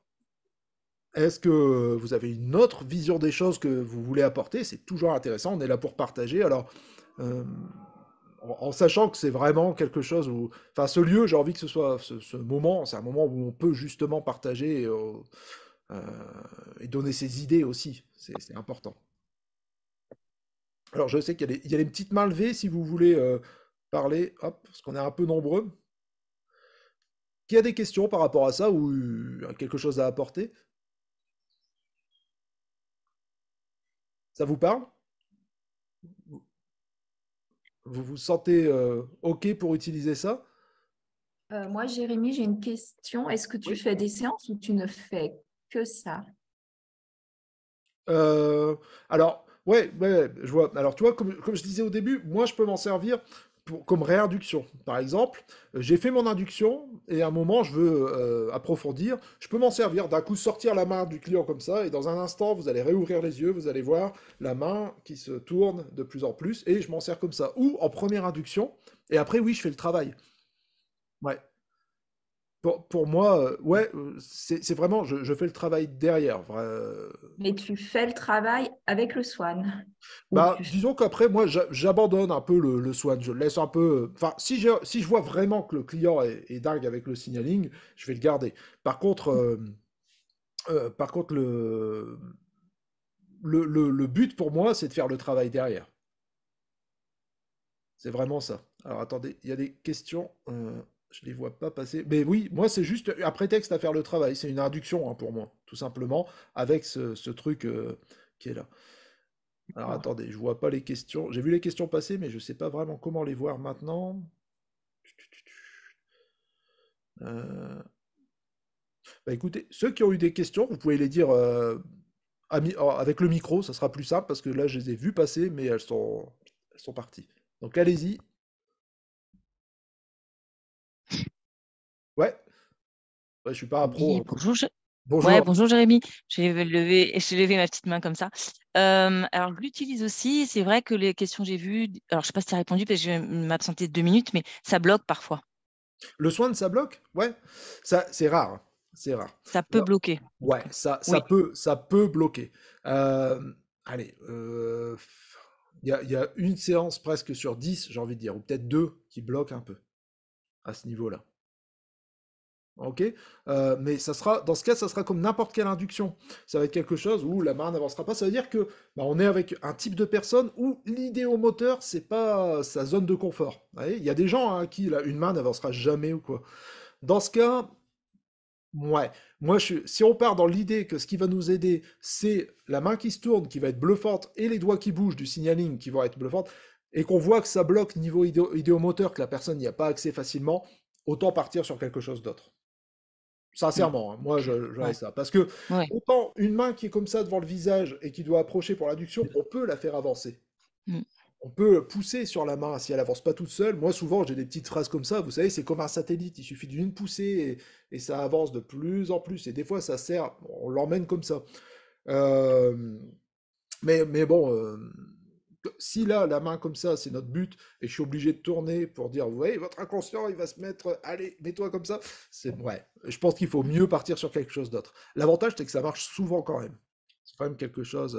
Est-ce que vous avez une autre vision des choses que vous voulez apporter? C'est toujours intéressant, on est là pour partager. Alors, euh, en sachant que c'est vraiment quelque chose où... Enfin, ce lieu, j'ai envie que ce soit ce moment, c'est un moment où on peut justement partager et donner ses idées aussi. C'est important. Alors, je sais qu'il y a des petites mains levées si vous voulez parler, hop, parce qu'on est un peu nombreux. Qui a des questions par rapport à ça ou quelque chose à apporter? Ça vous parle? Vous vous sentez OK pour utiliser ça? Moi, Jérémy, j'ai une question. Est-ce que tu Oui. fais des séances ou tu ne fais que ça? Euh, alors, ouais, ouais, je vois. Alors, tu vois, comme je disais au début, moi, je peux m'en servir comme réinduction. Par exemple, j'ai fait mon induction et à un moment, je veux approfondir. Je peux m'en servir d'un coup, sortir la main du client comme ça et dans un instant, vous allez réouvrir les yeux, vous allez voir la main qui se tourne de plus en plus et je m'en sers comme ça. Ou en première induction et après, oui, je fais le travail. Ouais. Pour moi, ouais, c'est vraiment, je fais le travail derrière. Mais tu fais le travail avec le Swan. Ou Bah, tu... disons qu'après, moi, j'abandonne un peu le swan. Je le laisse un peu. Enfin, si je vois vraiment que le client est dingue avec le signaling, je vais le garder. Par contre, par contre le but pour moi, c'est de faire le travail derrière. C'est vraiment ça. Alors attendez, il y a des questions. Je les vois pas passer. Mais oui, moi, c'est juste un prétexte à faire le travail. C'est une induction hein, pour moi, tout simplement, avec ce truc qui est là. Alors attendez, je vois pas les questions. J'ai vu les questions passer, mais je sais pas vraiment comment les voir maintenant. Euh, Bah écoutez, ceux qui ont eu des questions, vous pouvez les dire avec le micro, ça sera plus simple parce que là, je les ai vues passer, mais elles sont parties. Donc allez-y. Ouais, ouais, je suis pas un pro. Oui, bonjour. Ouais, Bonjour. bonjour Jérémy. J'ai levé ma petite main comme ça. Alors, je l'utilise aussi. C'est vrai que les questions que j'ai vues, alors je sais pas si tu as répondu parce que je vais m'absenter de 2 minutes, mais ça bloque parfois. Le soin de ça bloque? Ouais, ça c'est rare, hein. C'est rare. Ça peut Alors, bloquer. ouais, Oui. ça peut bloquer. Allez, il y a une séance presque sur 10, j'ai envie de dire, ou peut-être deux qui bloquent un peu à ce niveau-là. Ok, mais ça sera, dans ce cas, ça sera comme n'importe quelle induction. Ça va être quelque chose où la main n'avancera pas. Ça veut dire que bah, on est avec un type de personne où l'idéomoteur, c'est pas sa zone de confort. Vous voyez, il y a des gens hein, à qui là, une main n'avancera jamais ou quoi. Dans ce cas, ouais, si on part dans l'idée que ce qui va nous aider, c'est la main qui se tourne, qui va être bluffante, et les doigts qui bougent du signaling qui vont être bluffantes, et qu'on voit que ça bloque niveau idéomoteur, que la personne n'y a pas accès facilement, autant partir sur quelque chose d'autre. Mm. Sincèrement, hein, moi j'aurais Ouais. ça. Parce que Ouais. autant une main qui est comme ça devant le visage et qui doit approcher pour l'adduction, on peut la faire avancer. Mm. On peut pousser sur la main si elle avance pas toute seule. Moi souvent j'ai des petites phrases comme ça, vous savez, c'est comme un satellite, il suffit d'une poussée et ça avance de plus en plus. Et des fois ça sert, on l'emmène comme ça. Euh, mais bon, si là, la main comme ça, c'est notre but, et je suis obligé de tourner pour dire, vous voyez, votre inconscient, il va se mettre, allez, mets-toi comme ça, c'est ouais. Je pense qu'il faut mieux partir sur quelque chose d'autre. L'avantage, c'est que ça marche souvent quand même. C'est quand même quelque chose.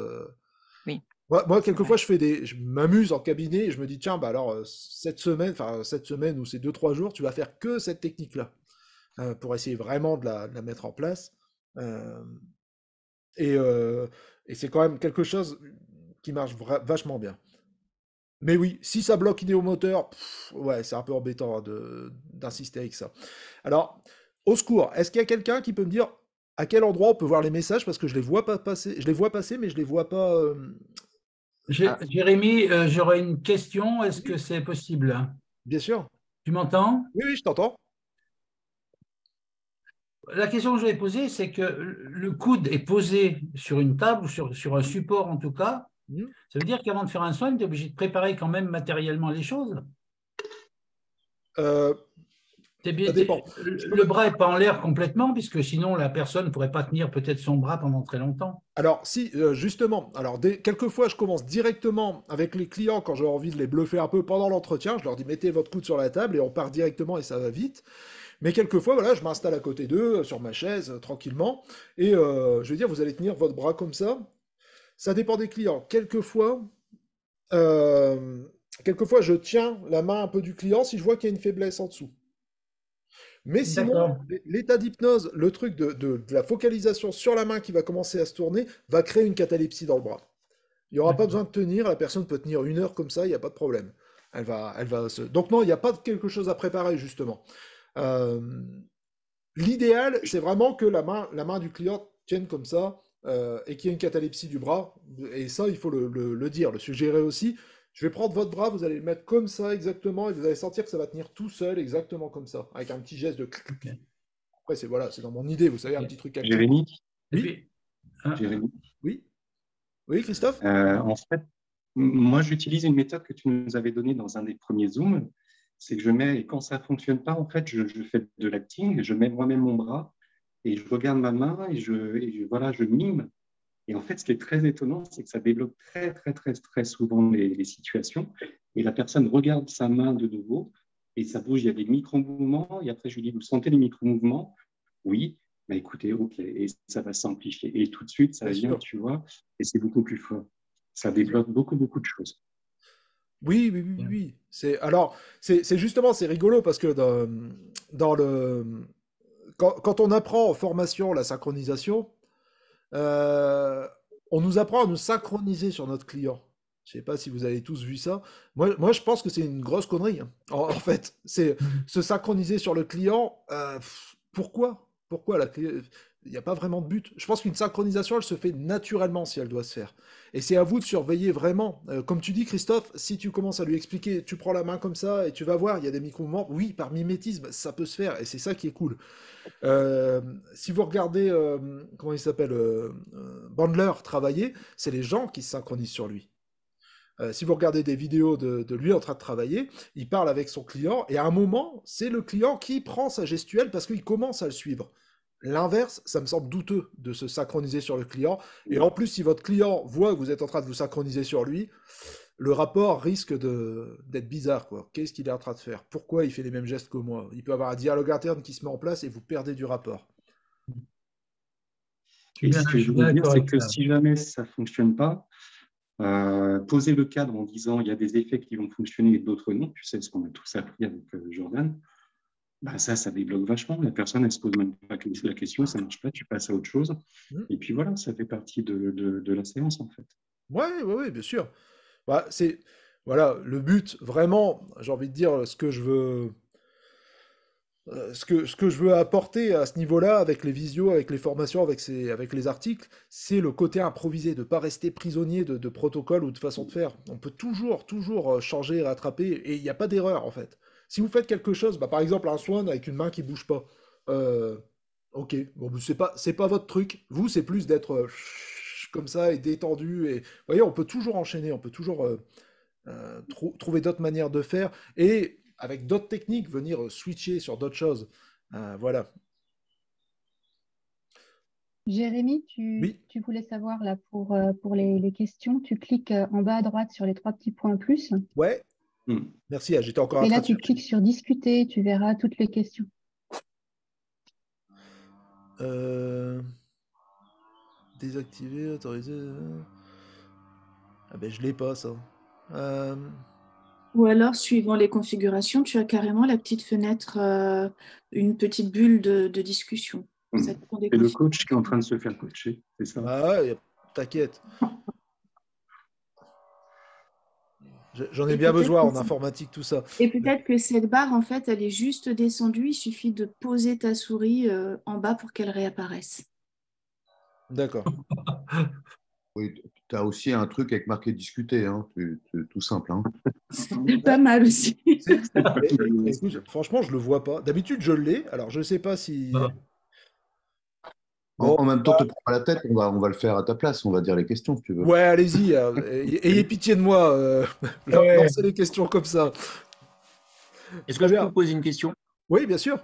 Oui, Moi, c'est quelquefois, vrai. je m'amuse en cabinet et je me dis, tiens, bah alors, cette semaine ou ces 2, 3 jours, tu vas faire que cette technique-là, pour essayer vraiment de la mettre en place. Euh, et et c'est quand même quelque chose qui marche vachement bien. Mais oui, si ça bloque idéomoteur, ouais, c'est un peu embêtant hein, d'insister avec ça. Alors, au secours, est-ce qu'il y a quelqu'un qui peut me dire à quel endroit on peut voir les messages parce que je les vois pas passer, je les vois passer, mais je les vois pas. Ah, Jérémy, j'aurais une question. Est-ce oui, que c'est possible? bien sûr. Tu m'entends? Oui, oui, je t'entends. La question que je vais poser, c'est que le coude est posé sur une table ou sur un support en tout cas. Hmm. Ça veut dire qu'avant de faire un soin, tu es obligé de préparer quand même matériellement les choses. Euh, ça dépend. Je Le peux- bras n'est pas en l'air complètement, puisque sinon la personne ne pourrait pas tenir peut-être son bras pendant très longtemps. Alors, si, justement, alors quelquefois je commence directement avec les clients quand j'ai envie de les bluffer un peu pendant l'entretien. Je leur dis mettez votre coude sur la table et on part directement et ça va vite. Mais quelquefois, voilà, je m'installe à côté d'eux, sur ma chaise, tranquillement, et je vais dire, vous allez tenir votre bras comme ça. Ça dépend des clients. Euh, quelquefois, je tiens la main un peu du client si je vois qu'il y a une faiblesse en dessous. Mais sinon, D'accord. l'état d'hypnose, le truc de la focalisation sur la main qui va commencer à se tourner, va créer une catalepsie dans le bras. Il n'y aura pas besoin de tenir, la personne peut tenir 1 heure comme ça, il n'y a pas de problème. Elle va se... Donc non, il n'y a pas quelque chose à préparer, justement. Euh, L'idéal, c'est vraiment que la main du client tienne comme ça et qu'il y ait une catalepsie du bras. Et ça, il faut le dire, le suggérer aussi. Je vais prendre votre bras, vous allez le mettre comme ça exactement, et vous allez sentir que ça va tenir tout seul exactement comme ça, avec un petit geste de clic. Ok. Après, c'est voilà, c'est dans mon idée, vous savez, un Ok. petit truc à clic. Jérémy, Et Oui, puis, hein, Jérémy. oui, oui, Christophe? En fait, moi, j'utilise une méthode que tu nous avais donnée dans un des premiers Zooms. C'est que je mets, et quand ça ne fonctionne pas, en fait, je fais de l'acting, je mets moi-même mon bras et je regarde ma main voilà, je mime. Et en fait, ce qui est très étonnant, c'est que ça débloque très, très, très, très souvent les situations. Et la personne regarde sa main de nouveau et ça bouge, il y a des micro-mouvements. Et après, je lui dis, vous sentez les micro-mouvements? Oui. Bah, écoutez, OK. Et ça va s'amplifier. Et tout de suite, ça Bien vient, sûr. tu vois, et c'est beaucoup plus fort. Ça débloque beaucoup, beaucoup de choses. Oui, oui, oui, oui. C'est justement, c'est rigolo parce que dans quand on apprend en formation la synchronisation, euh, on nous apprend à nous synchroniser sur notre client. Je sais pas si vous avez tous vu ça. Moi je pense que c'est une grosse connerie, hein. En fait, c'est se synchroniser sur le client. Pourquoi? Pourquoi il n'y a pas vraiment de but. Je pense qu'une synchronisation, elle se fait naturellement si elle doit se faire. Et c'est à vous de surveiller vraiment. Comme tu dis, Christophe, si tu commences à lui expliquer, tu prends la main comme ça et tu vas voir, il y a des micro-mouvements. Oui, par mimétisme, ça peut se faire et c'est ça qui est cool. Euh, Si vous regardez, comment il s'appelle, Bandler travailler, c'est les gens qui se synchronisent sur lui. Si vous regardez des vidéos de lui en train de travailler, il parle avec son client et à un moment, c'est le client qui prend sa gestuelle parce qu'il commence à le suivre. L'inverse, ça me semble douteux de se synchroniser sur le client. Et en plus, si votre client voit que vous êtes en train de vous synchroniser sur lui, le rapport risque d'être bizarre, quoi. Qu'est-ce qu'il est en train de faire? Pourquoi il fait les mêmes gestes que moi? Il peut avoir un dialogue interne qui se met en place et vous perdez du rapport. Et ce que je je suis veux bien dire, d'accord c'est avec que ça. si jamais ça ne fonctionne pas, poser le cadre en disant il y a des effets qui vont fonctionner et d'autres non, tu sais ce qu'on a tous appris avec Jordan, bah ça débloque vachement. La personne, elle ne se pose même pas la question, ça ne marche pas, tu passes à autre chose. Hmm. Et puis voilà, ça fait partie de la séance en fait. Ouais, ouais, ouais, bien sûr. Bah, voilà, le but, vraiment, j'ai envie de dire, ce que je veux apporter à ce niveau-là, avec les visios, avec les formations, avec les articles, c'est le côté improvisé, de ne pas rester prisonnier de protocoles ou de façon de faire. On peut toujours changer, rattraper, et il n'y a pas d'erreur, en fait. Si vous faites quelque chose, bah, par exemple un swan avec une main qui bouge pas, euh, ok, bon, c'est pas votre truc. Vous, c'est plus d'être comme ça et détendu. Et vous voyez, on peut toujours enchaîner, on peut toujours trouver d'autres manières de faire et avec d'autres techniques venir switcher sur d'autres choses. Voilà. Jérémy, Oui, tu voulais savoir là pour les questions, tu cliques en bas à droite sur les trois petits points plus ouais, Hmm. merci. J'étais encore en et train là de tu chercher. cliques sur discuter, tu verras toutes les questions. Euh, Désactiver, autoriser. Ah ben je l'ai pas ça. Euh, Ou alors, suivant les configurations, tu as carrément la petite fenêtre, une petite bulle de discussion. Ça dépend des C'est le coach qui est en train configurations. de se faire coacher, c'est ça. Ah ouais, t'inquiète. J'en ai Et bien peut-être besoin que, en informatique, tout ça. et peut-être que cette barre, en fait, elle est juste descendue. Il suffit de poser ta souris en bas pour qu'elle réapparaisse. D'accord. Oui, tu as aussi un truc avec marqué discuter, hein, tout simple. Hein. C'est pas mal aussi. Écoute, franchement, je le vois pas. D'habitude, je l'ai. Alors, je sais pas si. Ah. Bon, En même temps, te prends pas la tête, on va le faire à ta place, on va dire les questions si tu veux. ouais, allez-y. Ayez pitié de moi. Ouais. Lancez les questions comme ça. Est-ce Très que je peux bien. vous poser une question? Oui, bien sûr.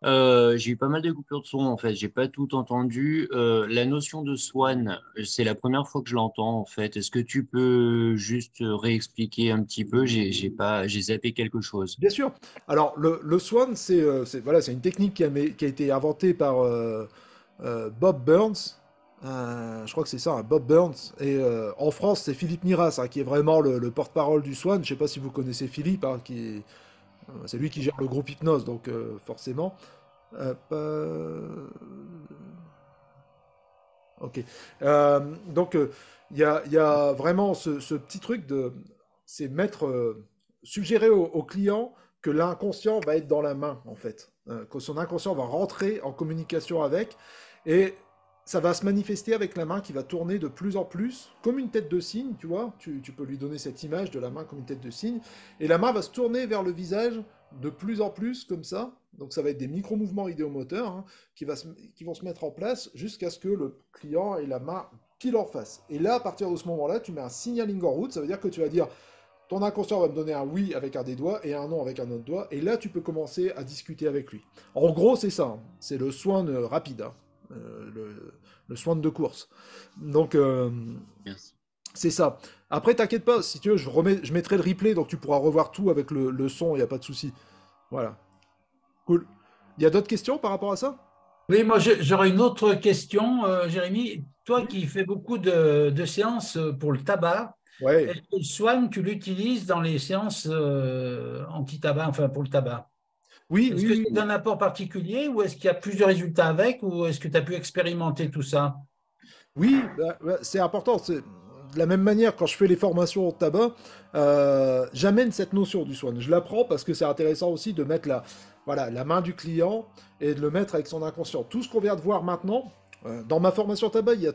J'ai eu pas mal de coupures de son en fait, j'ai pas tout entendu. La notion de swan, c'est la première fois que je l'entends en fait. Est-ce que tu peux juste réexpliquer un petit peu? J'ai zappé quelque chose. Bien sûr. Alors, le swan, voilà, c'est une technique qui a été inventée par Bob Burns. Je crois que c'est ça, hein, Bob Burns. Et en France, c'est Philippe Miras, hein, qui est vraiment le porte-parole du swan. Je sais pas si vous connaissez Philippe, hein, c'est lui qui gère le groupe Hypnose, donc forcément. Ok. Donc, il y a vraiment ce petit truc c'est suggérer au client que l'inconscient va être dans la main, en fait. Que son inconscient va rentrer en communication avec. Et ça va se manifester avec la main qui va tourner de plus en plus, comme une tête de cygne, tu vois. Tu peux lui donner cette image de la main comme une tête de cygne. Et la main va se tourner vers le visage de plus en plus, comme ça. Donc ça va être des micro-mouvements idéomoteurs hein, qui vont se mettre en place jusqu'à ce que le client ait la main pile en face. Et là, à partir de ce moment-là, tu mets un signaling en route. Ça veut dire que tu vas dire, ton inconscient va me donner un oui avec un des doigts et un non avec un autre doigt. Et là, tu peux commencer à discuter avec lui. En gros, c'est ça. Hein. C'est le soin rapide. Hein. Le soin de course. Donc, Merci. c'est ça. Après, t'inquiète pas, si tu veux, je mettrai le replay, donc tu pourras revoir tout avec le son, il n'y a pas de souci. Voilà. Cool. Il y a d'autres questions par rapport à ça? Oui, moi j'aurais une autre question, Jérémy. Toi qui fais beaucoup de séances pour le tabac, Ouais. est-ce que le Swan, tu l'utilises dans les séances anti-tabac, enfin pour le tabac? Oui, Est-ce que c'est un apport particulier ou est-ce qu'il y a plus de résultats avec ou est-ce que tu as pu expérimenter tout ça? Oui, c'est important. De la même manière, quand je fais les formations au tabac, j'amène cette notion du soin. Je l'apprends parce que c'est intéressant aussi de mettre la main du client et de le mettre avec son inconscient. Tout ce qu'on vient de voir maintenant, dans ma formation tabac, il y a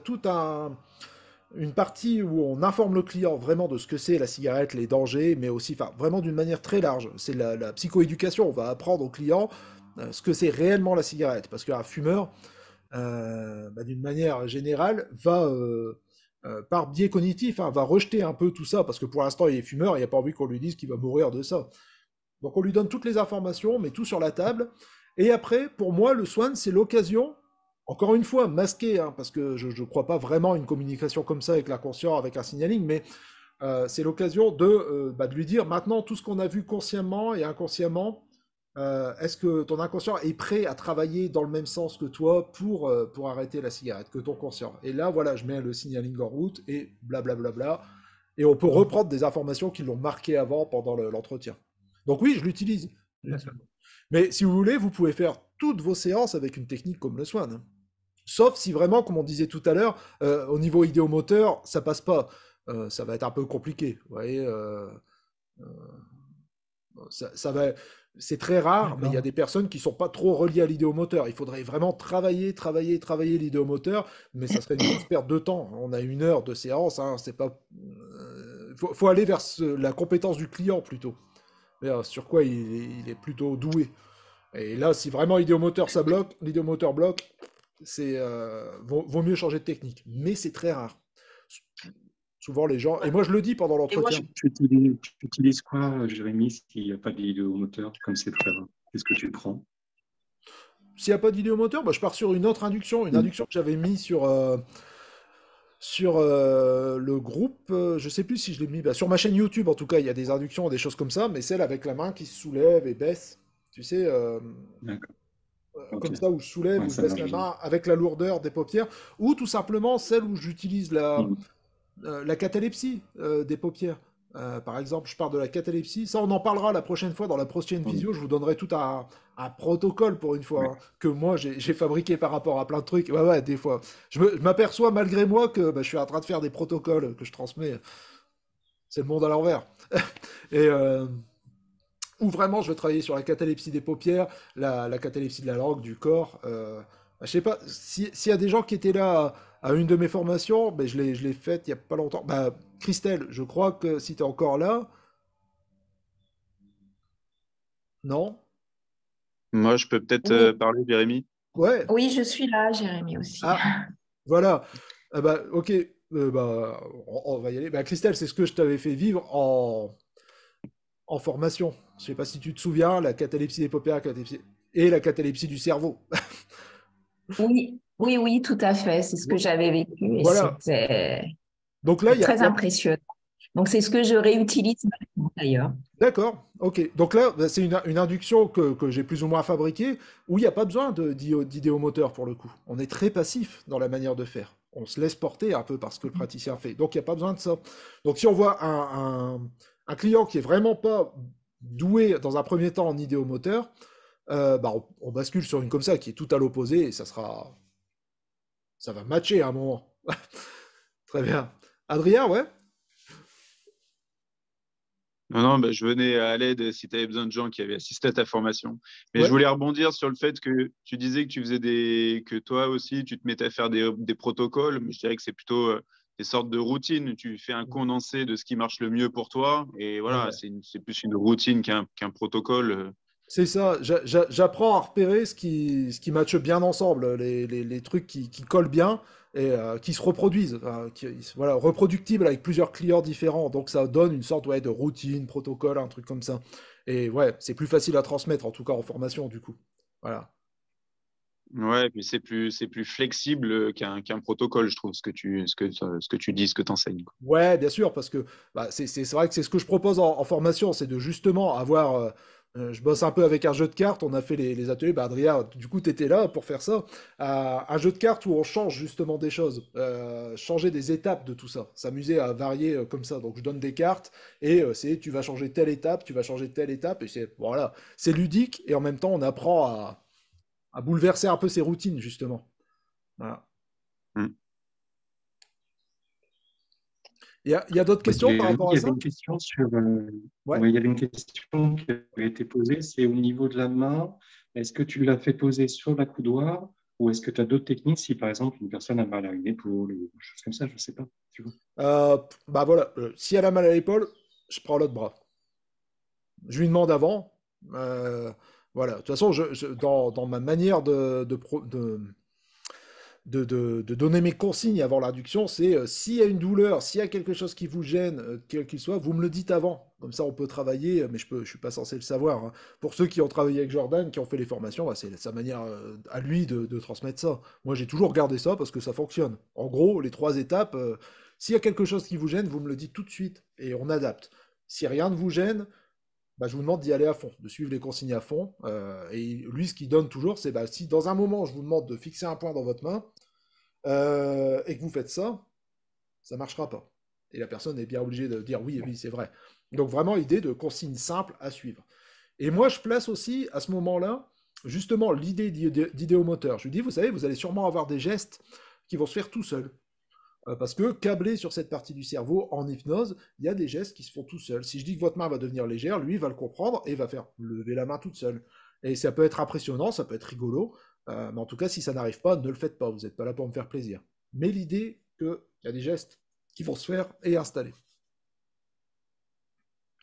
une partie où on informe le client vraiment de ce que c'est la cigarette, les dangers, mais aussi vraiment d'une manière très large. C'est la psychoéducation. On va apprendre au client ce que c'est réellement la cigarette. Parce qu'un fumeur, d'une manière générale, va, par biais cognitif, hein, va rejeter un peu tout ça, parce que pour l'instant, il est fumeur, il n'y a pas envie qu'on lui dise qu'il va mourir de ça. Donc on lui donne toutes les informations, on met tout sur la table, et après, pour moi, le Swan, c'est l'occasion, encore une fois, masqué, hein, parce que je ne crois pas vraiment à une communication comme ça avec l'inconscient, avec un signaling, mais c'est l'occasion de lui dire, maintenant, tout ce qu'on a vu consciemment et inconsciemment, est-ce que ton inconscient est prêt à travailler dans le même sens que toi pour arrêter la cigarette, que ton conscient? Et là, voilà, je mets le signaling en route et blablabla. Et on peut reprendre des informations qui l'ont marqué avant pendant l'entretien. Donc oui, je l'utilise. Mais si vous voulez, vous pouvez faire toutes vos séances avec une technique comme le Swan. Hein. Sauf si vraiment, comme on disait tout à l'heure, au niveau idéomoteur, ça passe pas. Ça va être un peu compliqué. Vous voyez, ça va... C'est très rare, mais il y a des personnes qui sont pas trop reliées à l'idéomoteur. Il faudrait vraiment travailler l'idéomoteur, mais ça serait une grosse perte de temps. On a 1 heure de séance, hein, c'est pas. Faut aller vers la compétence du client plutôt. Sur quoi il est plutôt doué. Et là, si vraiment l'idéomoteur bloque, c'est vaut mieux changer de technique. Mais c'est très rare. Souvent les gens, et moi je le dis pendant l'entretien. Tu utilises quoi, Jérémy, s'il n'y a pas d'idéomoteur, comme c'est très rare? Qu'est-ce que tu prends? S'il n'y a pas d'idéomoteur, je pars sur une autre induction, induction que j'avais mis sur le groupe, je sais plus si je l'ai mis, sur ma chaîne YouTube en tout cas, il y a des inductions, des choses comme ça, mais celle avec la main qui se soulève et baisse, tu sais, comme ça, où je soulève, où je baisse la main avec la lourdeur des paupières, ou tout simplement celle où j'utilise la catalepsie des paupières. Par exemple, je pars de la catalepsie. Ça, on en parlera la prochaine fois dans la prochaine visio. Je vous donnerai tout un protocole pour une fois hein, que moi j'ai fabriqué par rapport à plein de trucs. Ouais, des fois. Je m'aperçois malgré moi que je suis en train de faire des protocoles que je transmets. C'est le monde à l'envers. Et où vraiment je vais travailler sur la catalepsie des paupières, la catalepsie de la langue, du corps. Je sais pas, s'il y a des gens qui étaient là à une de mes formations, je l'ai faite il n'y a pas longtemps. Christelle, je crois que si tu es encore là... Non? Moi, je peux peut-être parler, Jérémy? Ouais. Oui, je suis là, Jérémy aussi. Ah, voilà. Ok, on va y aller. Christelle, c'est ce que je t'avais fait vivre en formation. Je sais pas si tu te souviens, la catalepsie des paupières et la catalepsie du cerveau. Oui, tout à fait. C'est ce que j'avais vécu et voilà. C'était donc là, très impressionnant. Donc, c'est ce que je réutilise maintenant, d'ailleurs. D'accord, ok. Donc là, c'est une induction que j'ai plus ou moins fabriquée, où il n'y a pas besoin d'idéomoteur pour le coup. On est très passif dans la manière de faire. On se laisse porter un peu par ce que le praticien fait. Donc, il n'y a pas besoin de ça. Donc, si on voit un client qui est vraiment pas doué dans un premier temps en idéomoteur, on bascule sur une comme ça qui est tout à l'opposé et ça va matcher à un moment. Très bien. Adrien, ouais? Non, bah, je venais à l'aide si tu avais besoin de gens qui avaient assisté à ta formation. Mais je Ouais. voulais rebondir sur le fait que tu disais que tu faisais que toi aussi, tu te mettais à faire des protocoles. Mais je dirais que c'est plutôt des sortes de routines. Tu fais un condensé de ce qui marche le mieux pour toi. Et voilà, Ouais. c'est plus une routine qu'un protocole. C'est ça, j'apprends à repérer ce qui matche bien ensemble, les trucs qui collent bien et qui se reproduisent, voilà, reproductibles avec plusieurs clients différents. Donc ça donne une sorte ouais, de routine, protocole, un truc comme ça. Et ouais, c'est plus facile à transmettre, en tout cas en formation, du coup. Voilà. Ouais, puis c'est plus flexible qu'un protocole, je trouve, ce que tu dis, ce que tu enseignes. Ouais, bien sûr, parce que bah, c'est vrai que c'est ce que je propose en formation, c'est de justement avoir. Je bosse un peu avec un jeu de cartes, on a fait les ateliers. Bah, Adrien, du coup, tu étais là pour faire ça. Un jeu de cartes où on change justement des choses, changer des étapes de tout ça, s'amuser à varier comme ça. Donc, je donne des cartes et c'est tu vas changer telle étape, tu vas changer telle étape, et c'est voilà, c'est ludique et en même temps, on apprend à bouleverser un peu ses routines, justement. Voilà. Mm. Il y a d'autres questions par rapport Il à y ça? avait une question sur, Ouais. ouais, il y avait une question qui avait été posée, c'est au niveau de la main. Est-ce que tu l'as fait poser sur l'accoudoir ou est-ce que tu as d'autres techniques si par exemple une personne a mal à une épaule ou des choses comme ça, je ne sais pas. Tu vois. Bah voilà, si elle a mal à l'épaule, je prends l'autre bras. Je lui demande avant. euh, voilà. De toute façon, dans ma manière de donner mes consignes avant l'induction, c'est s'il y a une douleur, s'il y a quelque chose qui vous gêne, quel qu'il soit, vous me le dites avant. Comme ça, on peut travailler, mais je suis pas censé le savoir, hein. Pour ceux qui ont travaillé avec Jordan, qui ont fait les formations, bah, c'est sa manière à lui de transmettre ça. Moi, j'ai toujours regardé ça parce que ça fonctionne. En gros, les 3 étapes, s'il y a quelque chose qui vous gêne, vous me le dites tout de suite et on adapte. Si rien ne vous gêne, bah, je vous demande d'y aller à fond, de suivre les consignes à fond. Et lui, ce qu'il donne toujours, c'est bah, si dans un moment, je vous demande de fixer un point dans votre main, et que vous faites ça, ça marchera pas. Et la personne est bien obligée de dire oui, oui, c'est vrai. Donc vraiment, idée de consigne simple à suivre. Et moi, je place aussi à ce moment-là, justement, l'idée d'idéomoteur. Je lui dis, vous savez, vous allez sûrement avoir des gestes qui vont se faire tout seuls. Parce que câblé sur cette partie du cerveau en hypnose, il y a des gestes qui se font tout seuls. Si je dis que votre main va devenir légère, lui va le comprendre et va faire lever la main toute seule. Et ça peut être impressionnant, ça peut être rigolo, mais en tout cas, si ça n'arrive pas, ne le faites pas. Vous n'êtes pas là pour me faire plaisir. Mais l'idée qu'il y a des gestes qui vont se faire et installer.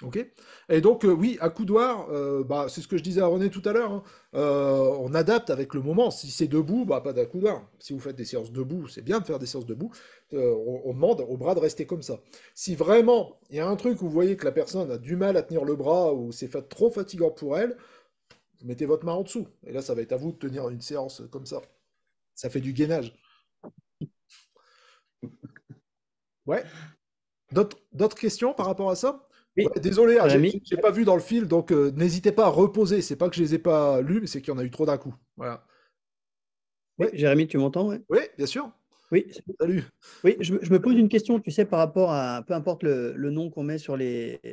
Ok. Et donc, oui, accoudoir, bah, c'est ce que je disais à René tout à l'heure, hein. On adapte avec le moment. Si c'est debout, bah, pas d'accoudoir. Si vous faites des séances debout, c'est bien de faire des séances debout. On demande au bras de rester comme ça. Si vraiment il y a un truc où vous voyez que la personne a du mal à tenir le bras ou c'est trop fatigant pour elle, vous mettez votre main en dessous. Et là, ça va être à vous de tenir une séance comme ça. Ça fait du gainage. Ouais. D'autres questions par rapport à ça? Oui, Ouais, désolé, hein, Jérémy. j'ai pas vu dans le fil, donc n'hésitez pas à reposer. C'est pas que je les ai pas lus, mais c'est qu'il y en a eu trop d'un coup. Voilà. Oui, Ouais. Jérémy, tu m'entends? Ouais. Oui, bien sûr. Oui, Salut. oui, je me pose une question, tu sais, par rapport à, peu importe le nom qu'on met sur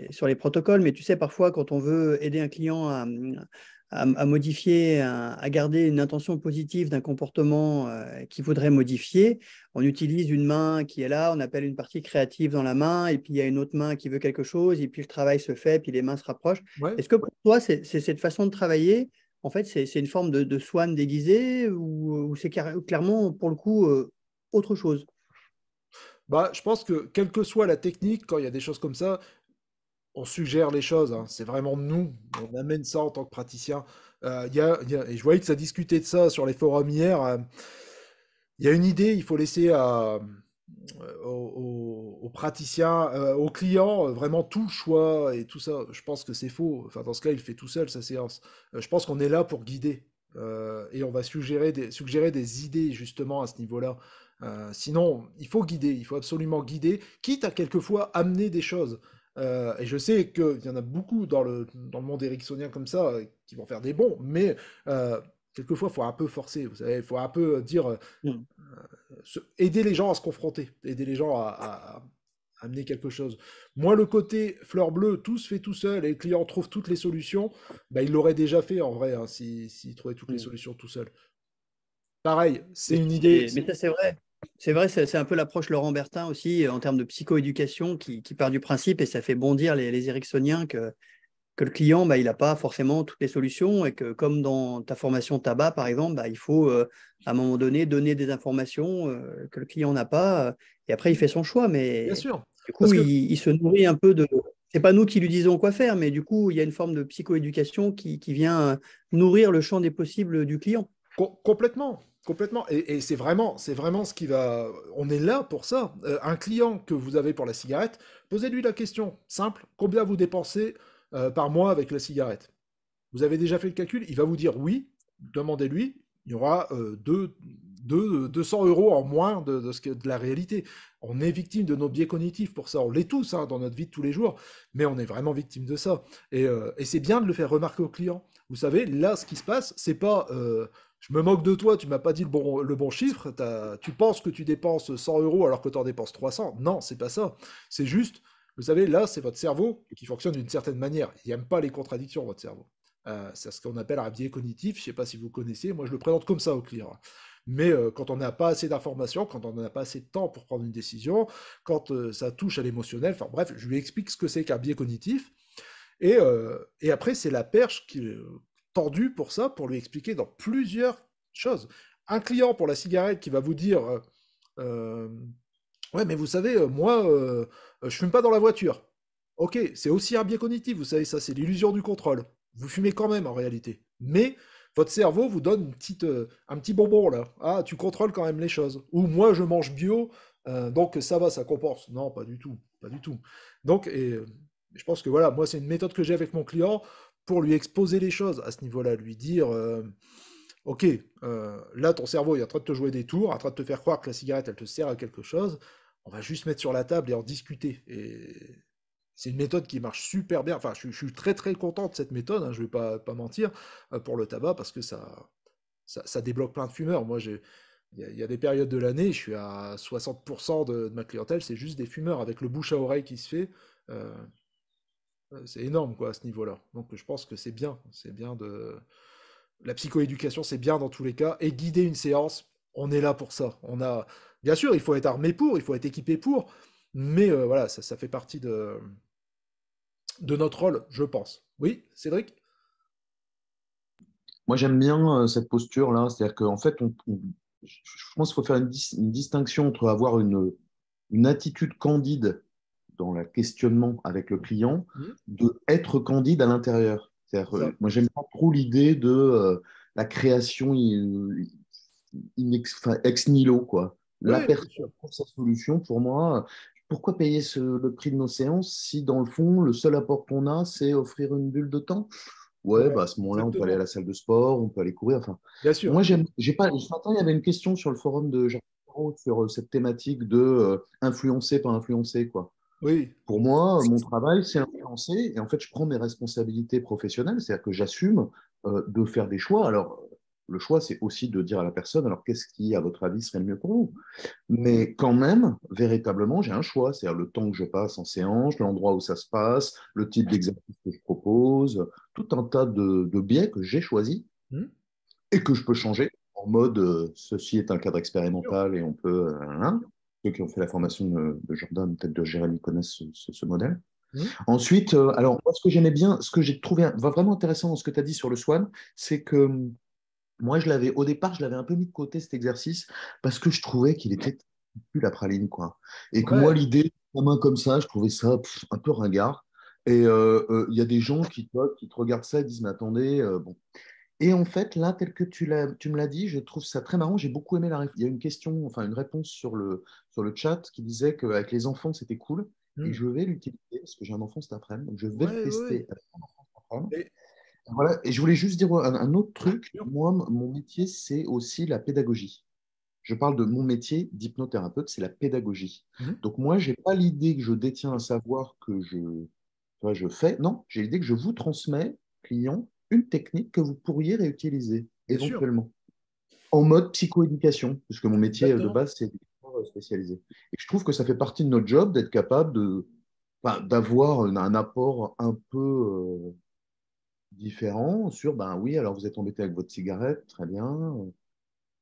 sur les protocoles, mais tu sais, parfois, quand on veut aider un client à modifier, à garder une intention positive d'un comportement qu'il voudrait modifier, on utilise une main qui est là, on appelle une partie créative dans la main, et puis il y a une autre main qui veut quelque chose, et puis le travail se fait, puis les mains se rapprochent. Ouais. Est-ce que pour toi, c'est cette façon de travailler, en fait, c'est une forme de swan déguisé, ou c'est clairement, pour le coup, autre chose? Bah, je pense que quelle que soit la technique, quand il y a des choses comme ça, on suggère les choses, hein. C'est vraiment nous. On amène ça en tant que praticien. Et je voyais que ça discutait de ça sur les forums hier. Il y a une idée, il faut laisser aux praticiens, aux clients, vraiment tout le choix et tout ça. Je pense que c'est faux. Enfin, dans ce cas, il fait tout seul sa séance. Je pense qu'on est là pour guider. Et on va suggérer des idées justement à ce niveau-là. Sinon, il faut guider, il faut absolument guider, quitte à quelquefois amener des choses. Et je sais qu'il y en a beaucoup dans le monde ericksonien comme ça qui vont faire des bons, mais quelquefois, il faut un peu forcer, vous savez, il faut un peu dire, aider les gens à se confronter, aider les gens à amener quelque chose. Moi, le côté fleur bleue, tout se fait tout seul et le client trouve toutes les solutions, bah, il l'aurait déjà fait en vrai, hein, s'il trouvait toutes les solutions tout seul. Pareil, c'est une idée. Mais ça, c'est vrai. C'est vrai, c'est un peu l'approche Laurent Bertin aussi en termes de psychoéducation qui part du principe, et ça fait bondir les Ericksoniens que le client, bah, il n'a pas forcément toutes les solutions et que comme dans ta formation tabac, par exemple, bah, il faut à un moment donné donner des informations que le client n'a pas et après il fait son choix. Bien Mais sûr. du coup, Parce que il se nourrit un peu de... C'est pas nous qui lui disons quoi faire, mais du coup, il y a une forme de psychoéducation qui vient nourrir le champ des possibles du client. complètement, complètement. Et c'est vraiment ce qui va. On est là pour ça. Un client que vous avez pour la cigarette, posez-lui la question simple, combien vous dépensez par mois avec la cigarette? Vous avez déjà fait le calcul? Il va vous dire oui. Demandez-lui. Il y aura 200 euros en moins de la réalité. On est victime de nos biais cognitifs pour ça. On l'est tous hein, dans notre vie de tous les jours, mais on est vraiment victime de ça. Et c'est bien de le faire remarquer au client. Vous savez, là, ce qui se passe, c'est pas je me moque de toi, tu m'as pas dit le bon chiffre, tu penses que tu dépenses 100 euros alors que tu en dépenses 300. Non, c'est pas ça. C'est juste, vous savez, là, c'est votre cerveau qui fonctionne d'une certaine manière. Il n'aime pas les contradictions, votre cerveau. C'est ce qu'on appelle un biais cognitif. Je ne sais pas si vous connaissez. Moi, je le présente comme ça au client. Mais quand on n'a pas assez d'informations, quand on n'a pas assez de temps pour prendre une décision, quand ça touche à l'émotionnel, enfin bref, je lui explique ce que c'est qu'un biais cognitif. Et après, c'est la perche qui est tendue pour ça, pour lui expliquer dans plusieurs choses. Un client pour la cigarette qui va vous dire ouais, mais vous savez, moi, je fume pas dans la voiture. Ok, c'est aussi un biais cognitif, vous savez, ça, c'est l'illusion du contrôle. Vous fumez quand même en réalité. Mais votre cerveau vous donne un petit bonbon là. Ah, tu contrôles quand même les choses. Ou moi, je mange bio, donc ça va, ça compense. Non, pas du tout. Pas du tout. Donc, je pense que voilà, moi, c'est une méthode que j'ai avec mon client pour lui exposer les choses à ce niveau-là, lui dire ok, là, ton cerveau est en train de te jouer des tours, en train de te faire croire que la cigarette, elle te sert à quelque chose. On va juste mettre sur la table et en discuter. Et c'est une méthode qui marche super bien. Enfin, je suis très très content de cette méthode, hein, je vais pas mentir, pour le tabac, parce que ça débloque plein de fumeurs. Moi, il y a des périodes de l'année, je suis à 60% de ma clientèle, c'est juste des fumeurs, avec le bouche à oreille qui se fait. euh, c'est énorme, quoi, à ce niveau-là. Donc, je pense que c'est bien de... La psychoéducation, c'est bien dans tous les cas. Et guider une séance, on est là pour ça. Bien sûr, il faut être armé pour, il faut être équipé pour, mais voilà, ça fait partie de notre rôle, je pense. Oui, Cédric? Moi, j'aime bien cette posture-là. C'est-à-dire qu'en fait, je pense qu'il faut faire une distinction entre avoir une attitude candide dans le questionnement avec le client, Mhm. de être candide à l'intérieur. C'est-à-dire, Ça. moi, j'aime pas trop l'idée de la création enfin, ex nihilo, quoi. La Oui, bien personne sûr. trouve sa solution. Pour moi, pourquoi payer le prix de nos séances si, dans le fond, le seul apport qu'on a, c'est offrir une bulle de temps? Ouais, Ouais, bah à ce moment-là, on peut aller à exactement. la salle de sport, on peut aller courir. Enfin, Bien sûr. moi, j'ai pas. Ce matin, il y avait une question sur le forum de Jacques Perrault sur cette thématique de influencer, pas influencer, quoi. Oui, Pour moi, mon travail, c'est influencer. Et en fait, je prends mes responsabilités professionnelles, c'est-à-dire que j'assume de faire des choix. Alors, le choix, c'est aussi de dire à la personne, alors qu'est-ce qui, à votre avis, serait le mieux pour vous? Mais quand même, véritablement, j'ai un choix, c'est-à-dire le temps que je passe en séance, l'endroit où ça se passe, le type d'exercice que je propose, tout un tas de biais que j'ai choisis Mhm. et que je peux changer en mode ceci est un cadre Bien sûr. expérimental et on peut. Hein. Ceux qui ont fait la formation de Jordan, peut-être de Jérémy, connaissent ce modèle. Mhm. Ensuite, alors, moi, ce que j'aimais bien, ce que j'ai trouvé vraiment intéressant dans ce que tu as dit sur le Swan, c'est que moi, au départ, je l'avais un peu mis de côté cet exercice parce que je trouvais qu'il était plus la praline, quoi. Et que moi, Ouais, l'idée, la main comme ça, je trouvais ça un peu ringard. Et il y a des gens qui te regardent ça et disent, mais attendez, bon. Et en fait, là, tel que tu me l'as dit, je trouve ça très marrant. J'ai beaucoup aimé Il y a une question, enfin une réponse sur le chat qui disait qu'avec les enfants, c'était cool. Et Mhm. je vais l'utiliser parce que j'ai un enfant cet après-midi. Donc, je vais le Ouais, ouais. tester avec mon enfant cet après-midi. Et, Voilà. Et je voulais juste dire un autre bien truc. sûr. Moi, mon métier, c'est aussi la pédagogie. Je parle de mon métier d'hypnothérapeute, c'est la pédagogie. Mhm. Donc moi, j'ai pas l'idée que je détiens un savoir que je fais. Non, j'ai l'idée que je vous transmets, client, une technique que vous pourriez réutiliser Bien sûr. éventuellement en mode psychoéducation, puisque mon métier de Exactement. base, c'est éducateur spécialisé. Et je trouve que ça fait partie de notre job d'être capable enfin, d'avoir un apport un peu différent sur, ben oui, alors vous êtes embêté avec votre cigarette, très bien.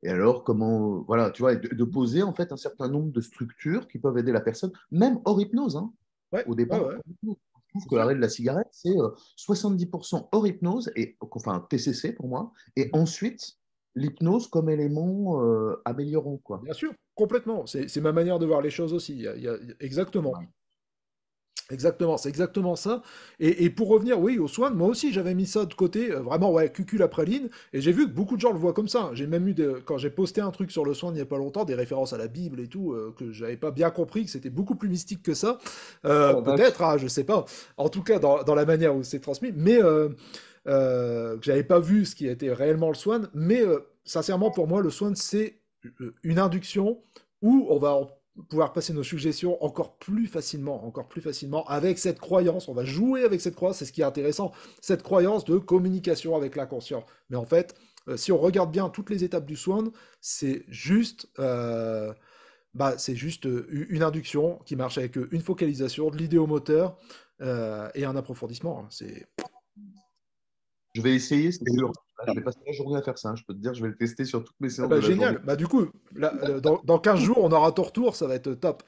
Et alors, comment, voilà, tu vois, et de poser en fait un certain nombre de structures qui peuvent aider la personne, même hors hypnose, hein, Ouais, au ouais, départ. ouais, Je trouve c'est que sûr. l'arrêt de la cigarette, c'est 70% hors hypnose, et, enfin TCC pour moi, et ensuite l'hypnose comme élément améliorant, quoi. Bien sûr, complètement. C'est ma manière de voir les choses aussi. Exactement. Ouais. Exactement, c'est exactement ça. Et pour revenir, oui, aux soins, moi aussi j'avais mis ça de côté, vraiment, ouais, cucul après ligne, et j'ai vu que beaucoup de gens le voient comme ça. J'ai même eu, quand j'ai posté un truc sur le soin il n'y a pas longtemps, des références à la Bible et tout, que j'avais pas bien compris, que c'était beaucoup plus mystique que ça. Oh la vache. Peut-être, hein, je sais pas. En tout cas, dans la manière où c'est transmis, mais que j'avais pas vu ce qui était réellement le soin. Mais sincèrement, pour moi, le soin, c'est une induction où on va pouvoir passer nos suggestions encore plus facilement, avec cette croyance. On va jouer avec cette croyance, c'est ce qui est intéressant, cette croyance de communication avec l'inconscient. Mais en fait, si on regarde bien toutes les étapes du swan, c'est juste, c'est juste une induction qui marche avec une focalisation, de l'idéomoteur et un approfondissement. C'est Je vais essayer, c'est sûr. Là, je vais passer la journée à faire ça, hein. Je peux te dire, je vais le tester sur toutes mes séances de la journée. génial. Bah, du coup, là, dans 15 jours, on aura ton retour, ça va être top.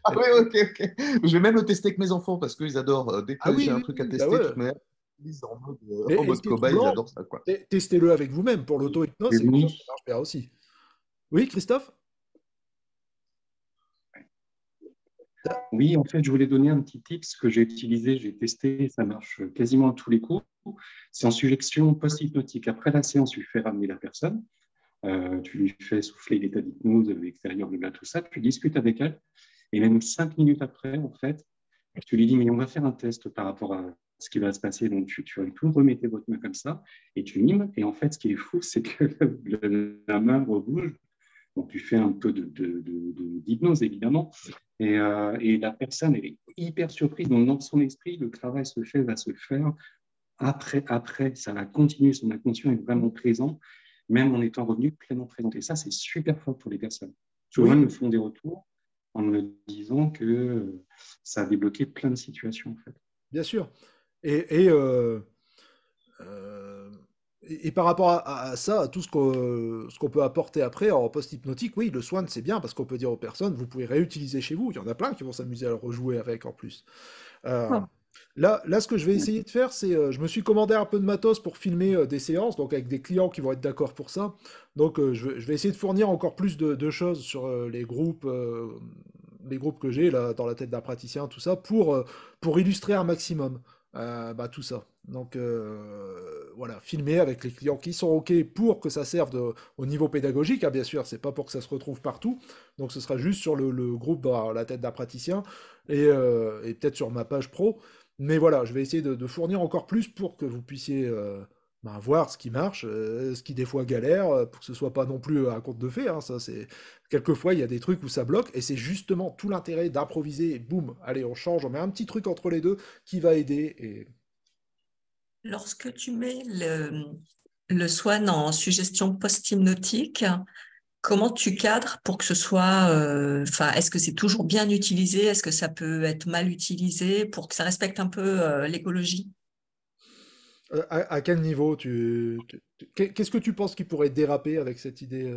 Ah oui, ok, ok. Je vais même le tester avec mes enfants parce qu'ils adorent. Dès Ah que oui, j'ai un oui, truc à oui, bah tester, de ouais. toute manière, ils sont en mode, Mais en et ce mode qui est cobaye, ils troublant, adorent ça, quoi. testez-le avec vous-même. Pour l'auto-hypnose, Et c'est quelque chose oui, qui marche bien aussi. Oui, Christophe? oui, en fait, je voulais donner un petit tips que j'ai utilisé, j'ai testé, ça marche quasiment à tous les coups. C'est en suggestion post-hypnotique. Après la séance, tu fais ramener la personne, tu lui fais souffler l'état d'hypnose extérieur, tout ça, tu discutes avec elle, et même 5 minutes après, en fait, tu lui dis, mais on va faire un test par rapport à ce qui va se passer. Donc, tu tout remettez votre main comme ça, et tu mimes, et en fait, ce qui est fou, c'est que la main rebouge. Donc, tu fais un peu d'hypnose, évidemment. Et la personne, elle est hyper surprise. Donc, dans son esprit, le travail va se faire. Après, ça va continuer. Son inconscient est vraiment présent, même en étant revenu pleinement présenté. Ça, c'est super fort pour les personnes. Souvent, Oui, ils me font des retours en me disant que ça a débloqué plein de situations, en fait. bien sûr. Et, et, euh, euh, et par rapport à ça, à tout ce qu'on peut apporter après en post-hypnotique, oui, le soin, c'est bien parce qu'on peut dire aux personnes, vous pouvez réutiliser chez vous. Il y en a plein qui vont s'amuser à le rejouer avec en plus. Euh, Oh. Là, ce que je vais essayer de faire, c'est, je me suis commandé un peu de matos pour filmer des séances, donc avec des clients qui vont être d'accord pour ça. Donc, je vais essayer de fournir encore plus de choses sur les groupes que j'ai là dans la tête d'un praticien, tout ça, pour illustrer un maximum tout ça. Donc, voilà, filmer avec les clients qui sont OK pour que ça serve au niveau pédagogique, hein, bien sûr, c'est pas pour que ça se retrouve partout. Donc, ce sera juste sur le groupe dans la tête d'un praticien et peut-être sur ma page pro. Mais voilà, je vais essayer de fournir encore plus pour que vous puissiez voir ce qui marche, ce qui des fois galère, pour que ce soit pas non plus un conte de fées, hein, ça c'est quelquefois il y a des trucs où ça bloque et c'est justement tout l'intérêt d'improviser et boum, allez on change, on met un petit truc entre les deux qui va aider et Lorsque tu mets le swan en suggestion post-hypnotique, comment tu cadres pour que ce soit, est-ce que c'est toujours bien utilisé? Est-ce que ça peut être mal utilisé pour que ça respecte un peu l'écologie? à quel niveau qu'est-ce que tu penses qui pourrait déraper avec cette idée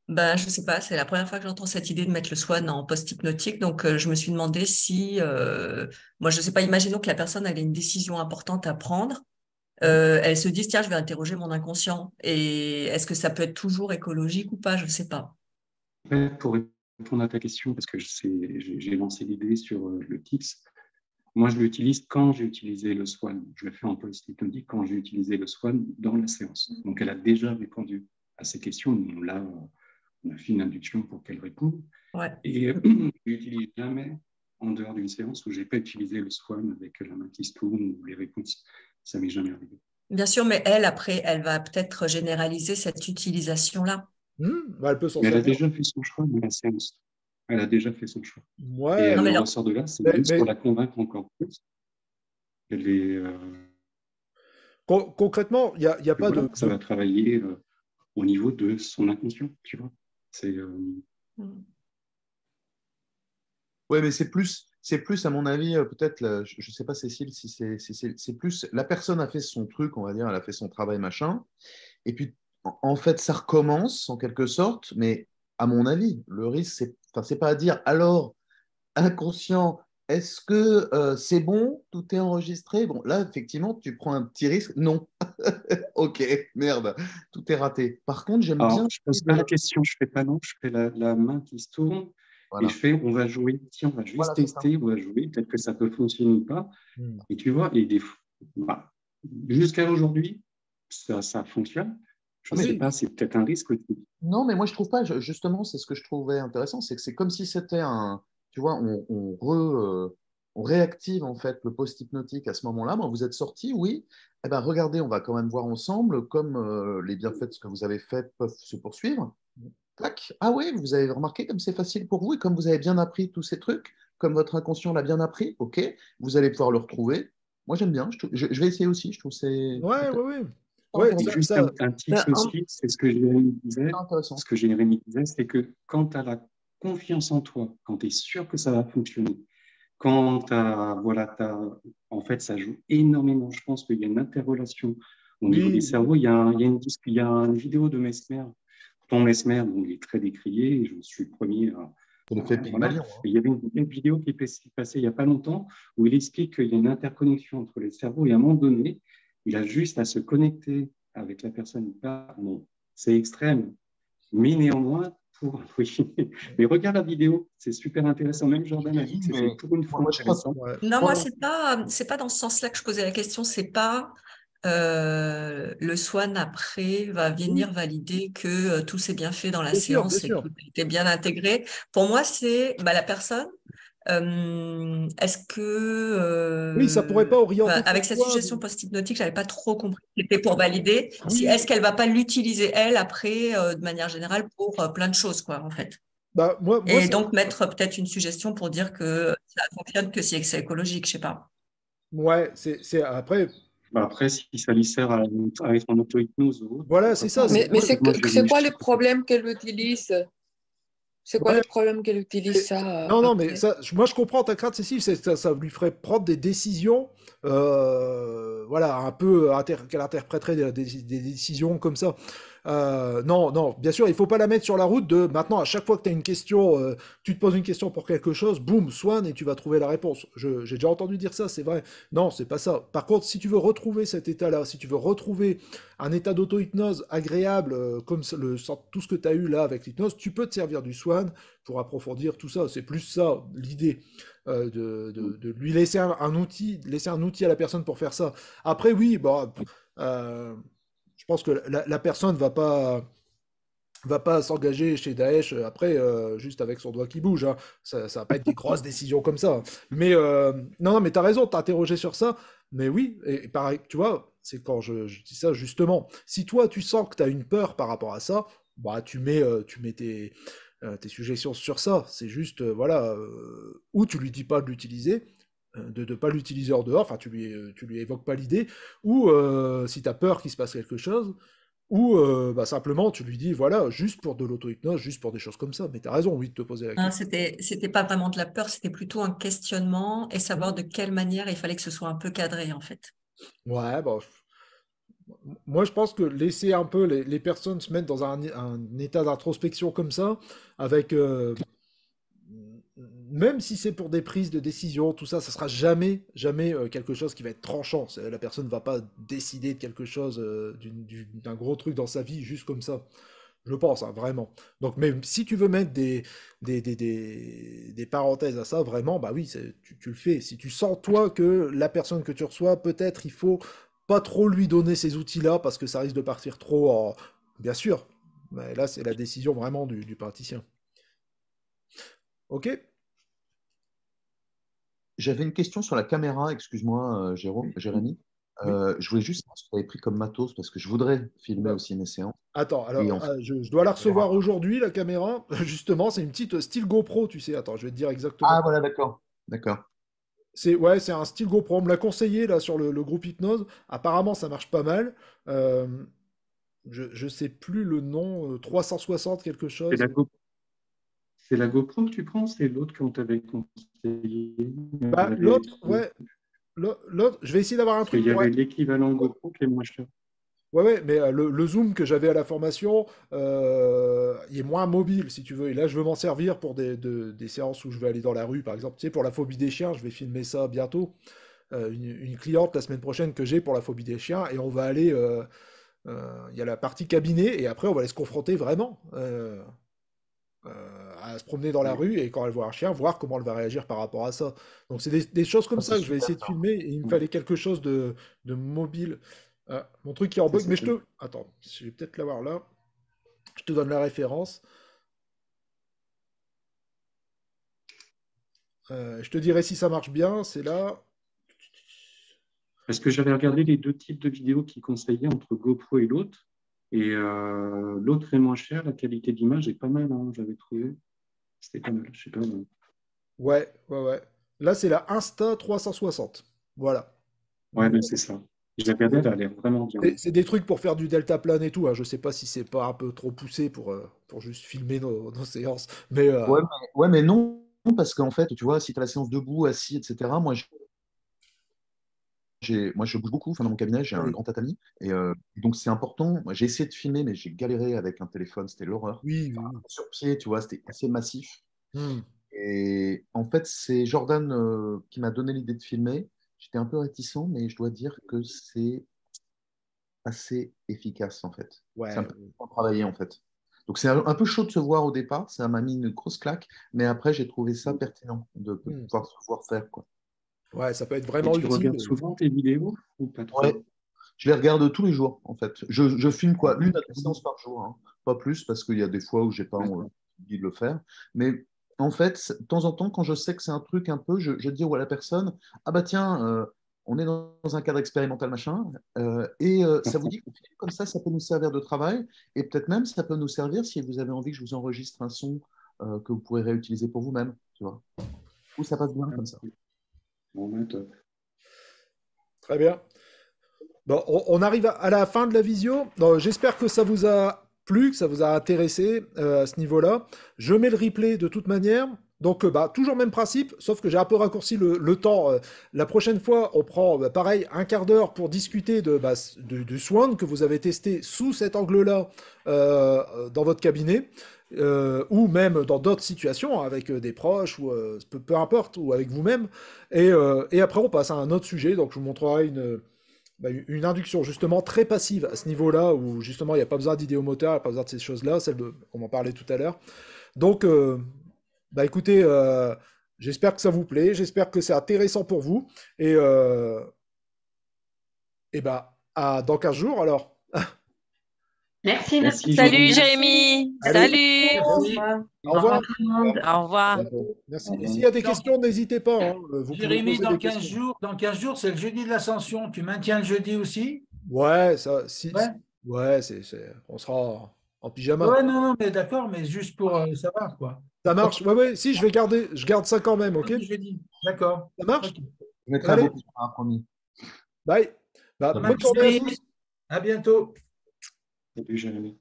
Ben, je sais pas, c'est la première fois que j'entends cette idée de mettre le swan en post-hypnotique, donc je me suis demandé si, moi je sais pas, imaginons que la personne elle a une décision importante à prendre, elle se dit tiens je vais interroger mon inconscient, et est-ce que ça peut être toujours écologique ou pas, je sais pas. Pour répondre à ta question, parce que j'ai lancé l'idée sur le tips, moi je l'utilise quand j'ai utilisé le swan. Je le fais en post-hypnotique quand j'ai utilisé le swan dans la séance. Donc elle a déjà répondu à ces questions. Là, on a fait une induction pour qu'elle réponde. Ouais. Et je ne l'utilise jamais en dehors d'une séance où je n'ai pas utilisé le swan avec la main qui se tourne ou les réponses. Ça ne m'est jamais arrivé. Bien sûr, mais elle, après, elle va peut-être généraliser cette utilisation-là. Elle peut s'en Mais elle a servir. déjà fait son choix dans la séance. Elle a déjà fait son choix. Ouais, Et elle Non, mais là- ressort de là, c'est juste pour la convaincre encore plus. Elle est, concrètement, il y a pas voilà, de ça va travailler au niveau de son inconscient, tu vois. C'est Ouais, mais c'est plus à mon avis, peut-être, je ne sais pas Cécile, si c'est plus, la personne a fait son truc, on va dire, elle a fait son travail, machin, et puis en fait, ça recommence en quelque sorte, mais à mon avis, le risque, c'est pas à dire alors, inconscient, est-ce que c'est bon, tout est enregistré? Bon, là, effectivement, tu prends un petit risque. Non. Ok, merde, tout est raté. Par contre, j'aime Alors, bien. je pose pas la question, je fais pas non, je fais la main qui se tourne et Voilà, je fais, on va jouer, tiens, on va juste voilà, c'est ça. tester, on va jouer, peut-être que ça peut fonctionner ou pas. Hmm. Et tu vois, bah, jusqu'à aujourd'hui, ça fonctionne. Je ne sais Oui. pas, c'est peut-être un risque aussi. Non, mais moi, je trouve pas. Justement, c'est ce que je trouvais intéressant, c'est que c'est comme si c'était un. Tu vois, on réactive en fait le post-hypnotique à ce moment-là. Bon, vous êtes sorti, oui. Eh ben, regardez, on va quand même voir ensemble comme les bienfaits de ce que vous avez fait peuvent se poursuivre. Tac. Ah oui, vous avez remarqué comme c'est facile pour vous et comme vous avez bien appris tous ces trucs, comme votre inconscient l'a bien appris, ok, vous allez pouvoir le retrouver. Moi, j'aime bien. Je vais essayer aussi. Je trouve que c'est Ouais, ouais, ouais. Ouais, intéressant. Et juste un tips aussi, c'est ce que Jérémy disait, c'est que quand tu as la confiance en toi, quand tu es sûr que ça va fonctionner, quand en fait, ça joue énormément. Je pense qu'il y a une interrelation au niveau des Oui, cerveaux. Il y a une vidéo de Mesmer, Ton Mesmer, dont il est très décrié, et je suis le premier à. C'est l'effet Voilà. Pygmalion. Il y avait une vidéo qui est passée il n'y a pas longtemps où il explique qu'il y a une interconnexion entre les cerveaux et à un moment donné, il a juste à se connecter avec la personne. Bon, c'est extrême, mais néanmoins, oui. Mais regarde la vidéo, c'est super intéressant. Même Jordan a dit que c'était pour une fois intéressant. Non, moi, c'est pas dans ce sens-là que je posais la question. C'est pas le swan après va venir valider que tout s'est bien fait dans la séance et que tout était bien intégré. Pour moi, c'est la personne. Est-ce que oui, ça pourrait pas orienter. avec cette suggestion post-hypnotique, j'avais pas trop compris. C'était pour valider. Si est-ce qu'elle va pas l'utiliser elle après de manière générale pour plein de choses quoi en fait. Bah, moi, et donc mettre peut-être une suggestion pour dire que ça fonctionne que si c'est écologique, je sais pas. Ouais, c'est après. Après, si ça lui sert à être en auto-hypnose ou autre. Voilà, c'est ça. Mais c'est quoi le problème qu'elle utilise? C'est quoi le problème qu'elle utilise ça Non, mais ça, moi je comprends ta crainte, Cécile, ça lui ferait prendre des décisions, voilà, un peu qu'elle interpréterait des décisions comme ça. Non, bien sûr, il faut pas la mettre sur la route de maintenant, à chaque fois que tu as une question, tu te poses une question pour quelque chose, boum, Swan, et tu vas trouver la réponse. J'ai déjà entendu dire ça, c'est vrai. Non, c'est pas ça. Par contre, si tu veux retrouver cet état-là, si tu veux retrouver un état d'auto-hypnose agréable, comme tout ce que tu as eu là avec l'hypnose, tu peux te servir du Swan pour approfondir tout ça. C'est plus ça l'idée. De lui laisser un outil à la personne pour faire ça. Après, oui, je pense que la personne va pas s'engager chez Daesh après juste avec son doigt qui bouge. Hein. Ça va pas être des grosses décisions comme ça. Mais non, mais t'as raison, t'as interrogé sur ça. Mais oui, et pareil, tu vois, c'est quand je dis ça justement. Si toi tu sens que t'as une peur par rapport à ça, bah tu mets tes suggestions sur ça. C'est juste voilà, ou tu lui dis pas de l'utiliser. De ne pas l'utiliser en dehors, enfin tu lui évoques pas l'idée, ou si tu as peur qu'il se passe quelque chose, ou simplement tu lui dis voilà, juste pour de l'auto-hypnose, juste pour des choses comme ça. Mais tu as raison, oui, de te poser la question. C'était pas vraiment de la peur, c'était plutôt un questionnement et savoir de quelle manière il fallait que ce soit un peu cadré en fait. Ouais, moi je pense que laisser un peu les personnes se mettre dans un état d'introspection comme ça, avec même si c'est pour des prises de décision, tout ça, ça sera jamais quelque chose qui va être tranchant. La personne ne va pas décider de quelque chose, d'un gros truc dans sa vie, juste comme ça. Je pense, hein, vraiment. Donc, même si tu veux mettre des parenthèses à ça, vraiment, bah oui, tu le fais. Si tu sens, toi, que la personne que tu reçois, peut-être, il faut pas trop lui donner ces outils-là, parce que ça risque de partir trop en... Bien sûr, mais là, c'est la décision vraiment du praticien. Ok. J'avais une question sur la caméra, excuse-moi, Jérémy. Je voulais juste savoir ce que tu avais pris comme matos, parce que je voudrais filmer aussi mes séances. Attends, alors, je dois la recevoir aujourd'hui, la caméra. Justement, c'est une petite style GoPro, tu sais. Attends, je vais te dire exactement. Ah, voilà, d'accord. C'est un style GoPro. On me l'a conseillé, là, sur le groupe Hypnose. Apparemment, ça marche pas mal. Je sais plus le nom, 360 quelque chose. C'est la GoPro que tu prends, c'est l'autre qu'on t'avait conseillé. L'autre, ouais. L'autre, je vais essayer d'avoir un truc. Il y avait l'équivalent GoPro qui est moins cher. Ouais, mais le Zoom que j'avais à la formation, il est moins mobile, si tu veux. Et là, je veux m'en servir pour des séances où je vais aller dans la rue, par exemple. Tu sais, pour la phobie des chiens, je vais filmer ça bientôt. Une cliente la semaine prochaine que j'ai pour la phobie des chiens, et on va aller. Il y a la partie cabinet, et après, on va aller se confronter vraiment à se promener dans la rue, et quand elle voit un chien, voir comment elle va réagir par rapport à ça. Donc, c'est des choses comme Ah, ça c'est que je vais super essayer de ça. filmer, et il me Mm. fallait quelque chose de mobile. Ah, mon truc qui est en Ça, bug, c'est mais cool. Attends, je vais peut-être l'avoir là. Je te donne la référence. Je te dirai si ça marche bien, c'est là. Parce que j'avais regardé les deux types de vidéos qui conseillaient entre GoPro et l'autre. Et l'autre est moins cher, la qualité d'image est pas mal, hein, j'avais trouvé. C'était pas mal, je sais pas. Ouais. Là, c'est la Insta 360. Voilà. Ouais, Donc, mais c'est ça. J'ai regardé, elle a l'air vraiment bien. c'est des trucs pour faire du deltaplane et tout, hein. Je sais pas si c'est pas un peu trop poussé pour juste filmer nos séances. Mais Ouais, mais non, parce qu'en fait, tu vois, si tu as la séance debout, assis, etc., moi, je bouge beaucoup. Enfin, dans mon cabinet, j'ai un oui, grand tatami. Et donc, c'est important. Moi, j'ai essayé de filmer, mais j'ai galéré avec un téléphone. C'était l'horreur. oui. Sur pied, tu vois, c'était assez massif. Hmm. Et en fait, c'est Jordan qui m'a donné l'idée de filmer. J'étais un peu réticent, mais je dois dire que c'est assez efficace, en fait. C'est un Ouais. peu pour travailler, en fait. Donc, c'est un peu chaud de se voir au départ. Ça m'a mis une grosse claque. Mais après, j'ai trouvé ça pertinent de Hmm. pouvoir se voir faire, quoi. Ouais, ça peut être Et vraiment tu regardes utile. souvent tes vidéos ou pas Ouais, trop? je les regarde tous les jours, en fait. Je filme quoi? Une à deux séances par jour, hein. Pas plus, parce qu'il y a des fois où j'ai pas envie de le faire. Mais en fait, de temps en temps, quand je sais que c'est un truc un peu, je dis à la personne, ah bah tiens, on est dans un cadre expérimental, machin, et ça vous dit qu'on filme comme ça peut nous servir de travail, et peut-être même ça peut nous servir si vous avez envie que je vous enregistre un son que vous pourrez réutiliser pour vous-même, tu vois. Ou ça passe bien comme ça. Bon, bah, top. Très bien. Bon, on arrive à la fin de la visio. Donc, j'espère que ça vous a plu, que ça vous a intéressé à ce niveau-là. Je mets le replay de toute manière. Donc, toujours même principe, sauf que j'ai un peu raccourci le temps. La prochaine fois, on prend, pareil, un quart d'heure pour discuter du Swan que vous avez testé sous cet angle-là dans votre cabinet, ou même dans d'autres situations, avec des proches, ou peu importe, ou avec vous-même. Et après, on passe à un autre sujet. Donc, je vous montrerai une induction justement très passive à ce niveau-là, où justement il n'y a pas besoin d'idéomoteur, il n'y a pas besoin de ces choses-là, on en parlait tout à l'heure. Donc, écoutez, j'espère que ça vous plaît, j'espère que c'est intéressant pour vous, et dans 15 jours alors. Merci. Merci, Salut Jérémy. Jérémy. Allez. Salut. Merci. Au revoir. tout le monde. Au revoir. Merci. Et s'il y a des questions, n'hésitez pas, hein. Vous pouvez Jérémy, poser des questions. dans 15 jours, c'est le jeudi de l'Ascension. Tu maintiens le jeudi aussi? Ouais, Ouais. Ouais, on sera en pyjama. Ouais, non, mais d'accord, mais juste pour savoir, quoi. Ça marche. Ouais, si, je garde ça quand même, ok? Jeudi. D'accord. Ça marche? Ok. Je mettrai un Allez. beau petit promis. Bye. Bonne journée à tous. À bientôt. Salut, Jérémy.